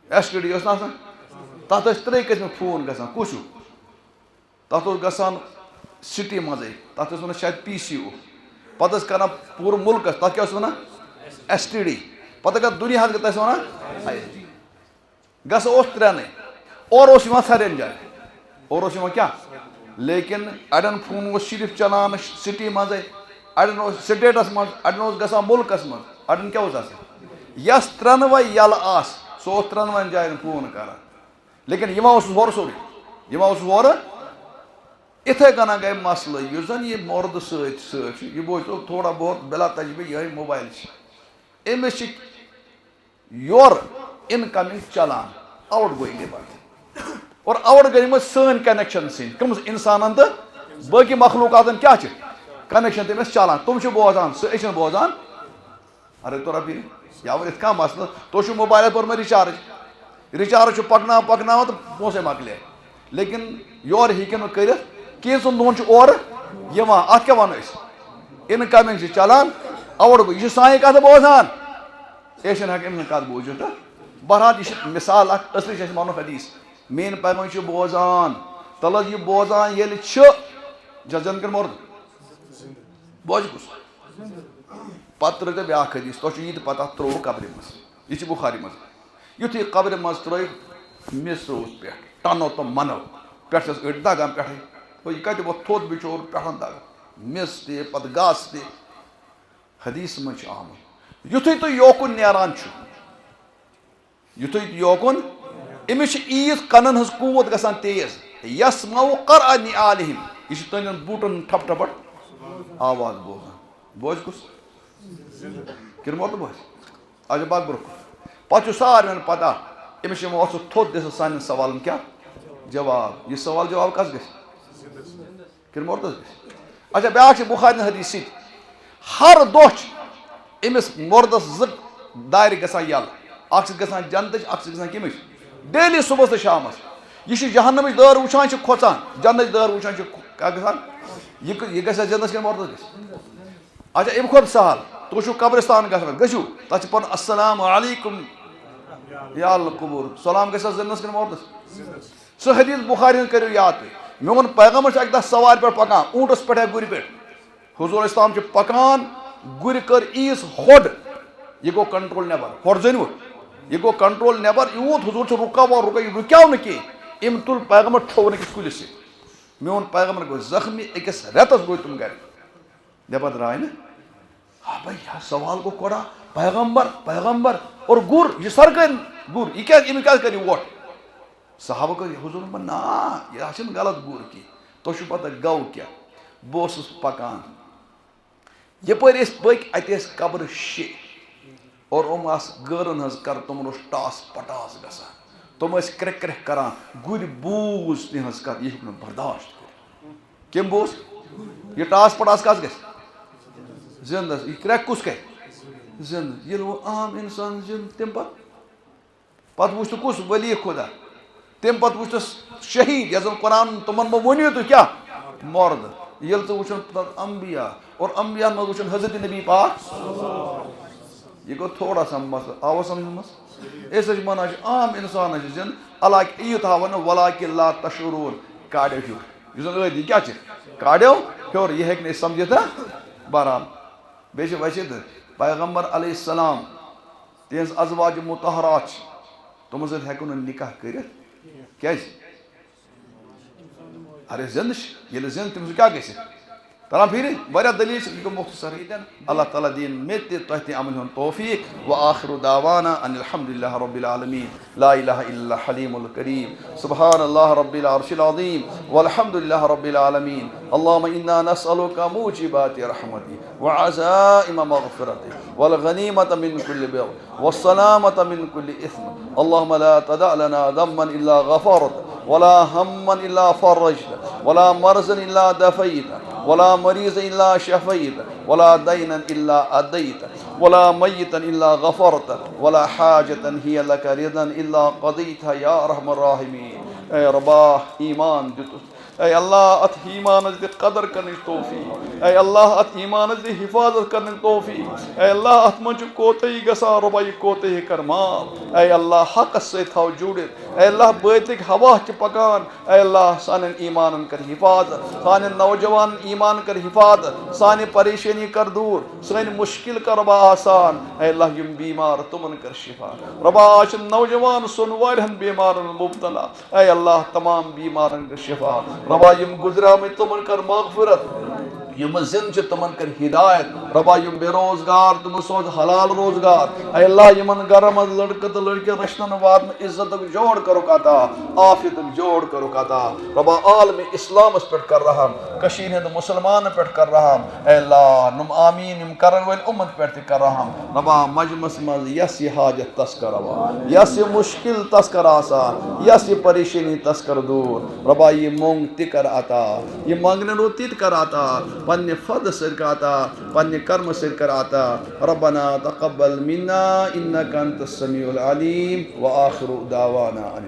ایس ٹی ڈی اوس نہٕ آسان تَتھ ٲسۍ 3 قٕسمٕکۍ فون گژھان کُس ہیوٗ تَتھ اوس گژھان سِٹی منٛزٕے تَتھ ٲسۍ وَنان شاید پی سی او پتہ کران پور ملکس تک کیا ونان STD پتہ اگر دنیا گژھِ ونان گژھو ترٛٮ۪نٕے اور سارن جائیں اور کیا لیکن اڑین فون اوس صرف چلان سٹی مزے اڑین سٹیٹس مز اڑین گژھان ملکس مز اڑین کیا آسان یس ترٛنوے یلہٕ آس سُہ ترٛنوَن جاین فون کران لیکن ہور سورُے ہور اتھے کنا گٔے مسلہٕ یُس زن یہ مرد سۭتۍ یہ بوٗزتو تھوڑا بہت بلا تجربہ یہ موبائل أمِس چھِ یورٕ اِنکمنگ چلان آؤٹ گوئنگ پتہٕ اور آؤٹ گوئنگ منٛز سٲنۍ کنیکشن سۭتۍ کٕم انسانن تہٕ باقی مخلوقاتن کیٛاہ چھِ کنیکشن تٔمِس چلان تِم چھِ بوزان أسۍ چھِنہٕ بوزان ارے تو رۄپیہِ یور یِتھ کانٛہہ مسلہٕ تُہۍ چھُو موبایلس کوٚرمُت رِچارٕج چھُ پکناوان تہٕ پونٛسے مۄکلے لیکن یورٕ ہیٚکہِ نہٕ کٔرِتھ کینٛژن دۄہن چھُ اورٕ یِوان اتھ کیٛاہ ونو أسۍ اِنکمنگ چھِ چلان آؤٹ گوٚو یہِ چھُ سانہِ کتھٕ بوزان أسۍ چھِنہٕ ہٮ۪کان أمۍ سٕنٛز کتھ بوٗزِتھ تہٕ بہرحال یہ مثال اخ اصلی سے ونو حدیث مین پیغام چھ بوزان تلس یہ بوزان یل جزن کر مرد بوز کس پتہ ترٛٲے تۄہہِ بیٛاکھ حدیث تۄہہِ چھُ یہِ تہِ پتہ ترٛووُ قبرِ منٛز یہِ چھِ بُخاری منٛز یُتھُے قبرِ منٛز ترٛٲیِکھ مِس روٗز پٮ۪ٹھ ٹنو تہٕ منو پٮ۪ٹھٕ چھس أڑۍ دگان پٮ۪ٹھٕے ہو یہِ کتہِ ووٚتھ تھوٚد بِچور پٮ۪ٹھن دگان مِس تہِ پتہٕ گاسہٕ تہِ حدیث منٛز چھُ آمُت یُتھُے تُہۍ یوکُن نیران چھُ یُتھُے یوکُن أمِس چھِ عیٖژ کَنن ہٕنٛز قوت گژھان تیز یسمعُ قرع نعالِہِم یہِ چھُ تُہنٛدٮ۪ن بوٗٹن ٹھپ ٹھپٹ آواز بوزان بوزِ کُس کِرمو تہٕ بوزِ اچھا پَکھ برونٛہہ کُن پتہٕ چھُ ساروِین پتہ أمِس چھِ یِوان اوس تھوٚد دِتھ سانٮ۪ن سوالن کیٛاہ جواب یہِ سوال جواب کس گژھِ کِرمو تہٕ گژھِ اچھا بیٛاکھ چھِ بُخاری حدیث سۭتۍ ہر دۄہ چھِ أمِس مردس 2 دارِ گژھان یلہٕ اکھ چھِ گژھان جنتٕچ اکھ چھِ گژھان کمِچ ڈیلی صبحس تہٕ شامس یہ چھِ جہنمٕچ دٲر وٕچھان چھِ کھۄژان جنتٕچ دٲر وٕچھان چھِ کیٛاہ گژھان یہِ گژھِ جنتس کِنہٕ مردس گژھِ اچھا امہِ کھۄتہٕ سہل تُہۍ چھِو قبرستان گژھان گٔژھِو تتھ چھِ پرُن السلام علیکم یا القبور سلام گژھِ جنتس کِنہٕ مردس سُہ حدیث بُخاری ہُنٛد کٔرِو یاد تُہۍ میون پیغمبر چھُ اکہِ دۄہ سوارِ پٮ۪ٹھ پکان اوٗنٹس پٮ۪ٹھ یا گُرِ پٮ۪ٹھ حضوٗر اسلام چھِ پکان گُرِ کٔر ییٖژ ہوٚڈ یہِ گوٚو کنٹرول نٮ۪بر ہوٚڈ زٲنِوٕ یہ گو کنٹرول نٮ۪بر یوٗت حضوٗر چھُ رُکاوان یہِ رُکیو نہٕ کینٛہہ أمۍ تُل پیغمبر ٹھوٚو أکِس کُلِس سۭتۍ میون پیغمبر گوٚو زخمی أکِس رٮ۪تس گوٚو تِم گرِ نٮ۪بر درٛاے نہٕ ہا بھائی یہِ سوال گوٚو کوڑا پیغمبر اور گُر یہِ سرکٲرۍ گُر یہِ کیٛازِ أمِس کیٛازِ کٔر یہِ وۄٹھ صحابہ کٔر حضوٗر نا یہِ چھُنہٕ غلط گُر کینٛہہ تۄہہِ چھُو پتہ گوٚو کیٛاہ بہٕ اوسُس پکان یپٲرۍ ٲسۍ پٔکۍ اَتہِ ٲسۍ قبرٕ 6 اور یِم آسہٕ گٲرن ہٕنٛز کر تِمن اوس ٹاس پٹاس گژھان تِم ٲسۍ کرٛٮ۪کھ کرٛٮ۪کھ کران گُرۍ بوٗز تِہنٛز کتھ یہِ ہیوٚک نہٕ برداشت کٔرِتھ کٔمۍ بوٗز یہِ ٹاس پٹاس کس گژھِ زندس یہِ کرٛٮ۪کھ کُس کرِ زندٕ ییٚلہِ وۄنۍ عام اِنسان زِنٛدٕ تمہِ پتہٕ وٕچھ تہٕ کُس ؤلی خۄدا تمہِ پتہٕ وٕچھ تس شہیٖد یتھ زن قرآن تِمن منٛز ؤنِو تُہۍ کیٛاہ مرد ییٚلہِ ژٕ وٕچھُن تتھ انبیا اور انبیاہن منٛز وٕچھُن حضرت نبی پاک یہ گوٚو تھوڑا سا مسلہٕ آوا سمجھ منٛز أسۍ حظ چھِ ونان چھِ عام انسان حظ چھِ زِنٛدٕ اللہ ییٖژ ہاوان ولاکن لا تشعرون کاڑیو ہیوٚر یُس زن ٲدۍ یہِ کیٛاہ چھِ کاڑیو ہیوٚر یہِ ہیٚکہِ نہٕ أسۍ سمجھِتھ تہٕ بہرحال بیٚیہِ چھِ ویسے تہٕ پیغمبر علیہ السلام تِہنٛز ازواج مطہرات چھِ تِمن سۭتۍ ہٮ۪کو نہٕ نکاح کٔرِتھ کیٛازِ ارے زِنٛدٕ چھِ ییٚلہِ زِنٛدٕ تٔمِس کیٛاہ گژھِ تران پھیٖرِ واریاہ دٔلیٖل چھِ یہِ گوٚو مختصرٕے اللہ تعالیٰ دِیِن مےٚ تہِ تۄہہِ تہِ عملہِ ہُنٛد توفیٖق وآخر دعوانا ان الحمد للہ رب العالمین لا الہ الا اللہ حلیم الکریم سبحان اللہ رب العرش العظیم والحمد للہ رب العالمین اللہم انا نسألک موجبات رحمتک وعزائم مغفرتک والغنیمة من کل بر والسلامة من کل اثم اللہم لا تدع لنا ذنبا الا غفرت ولا ہما الا فرجت ولا مرضا الا دفیت ولا مريض إلا شفيت ولا دينا إلا أديت ولا ميتا إلا غفرت ولا حاجة هي لك رضا إلا قضيتها يا أرحم الراحمين اے ربا ایمان دِتُس اے اللہ اتھ ایمانس دِ قدر کرنٕچ توفیٖق اے اللہ اتھ ایمانس دِ حفاظت کرنٕچ توفیٖق اے اللہ اتھ منٛز چھُ کوتاہی گژھان رۄبا یہِ کوتاہی کر معاف اے اللہ حقس سۭتۍ تھاو جُڑِتھ اے اللہ باطلک ہوا چھ پکان اے اللہ سانن ایمانن کر حفاظت سانن نوجوان ایمان کر حفاظت سانہ پریشانی کر دور سن مشکل کر ربا آسان اے اللہ یم بیمار تمن کر شفا ربا آج نوجوان سن واریہن بیمارن مبتلا اے اللہ تمام بیمارن کر شفا ربا یم گزرامت تمن کر مغفرت یم زن چھ تمن کر ہدایت ربا یم بے روزگار تم سوز حلال روزگار اے اللہ یمن گرم لڑکہ تو لڑکے رشتن واتن عزت جوڑ کرو کاتا آفیت جوڑ کرو کاتا ربا عالم اسلام اس پر کر رہا کشیر ہند مسلمان پر کر رہا اے اللہ نم آمین یم کرن ول امت پر کر رہا ربا مجمس مز یس یہ حاجت تسکر ربا یس یہ مشکل تسکر آسان یس یہ پریشانی تسکر دور ربا یہ مونگ تکر آتا یہ مانگنے رو تیت کر آتا پنہ فضل سر کا آتا پنہ کرم سر کر آتا ربنا تقبل منا انك انت السميع العليم واخر دعوانا ان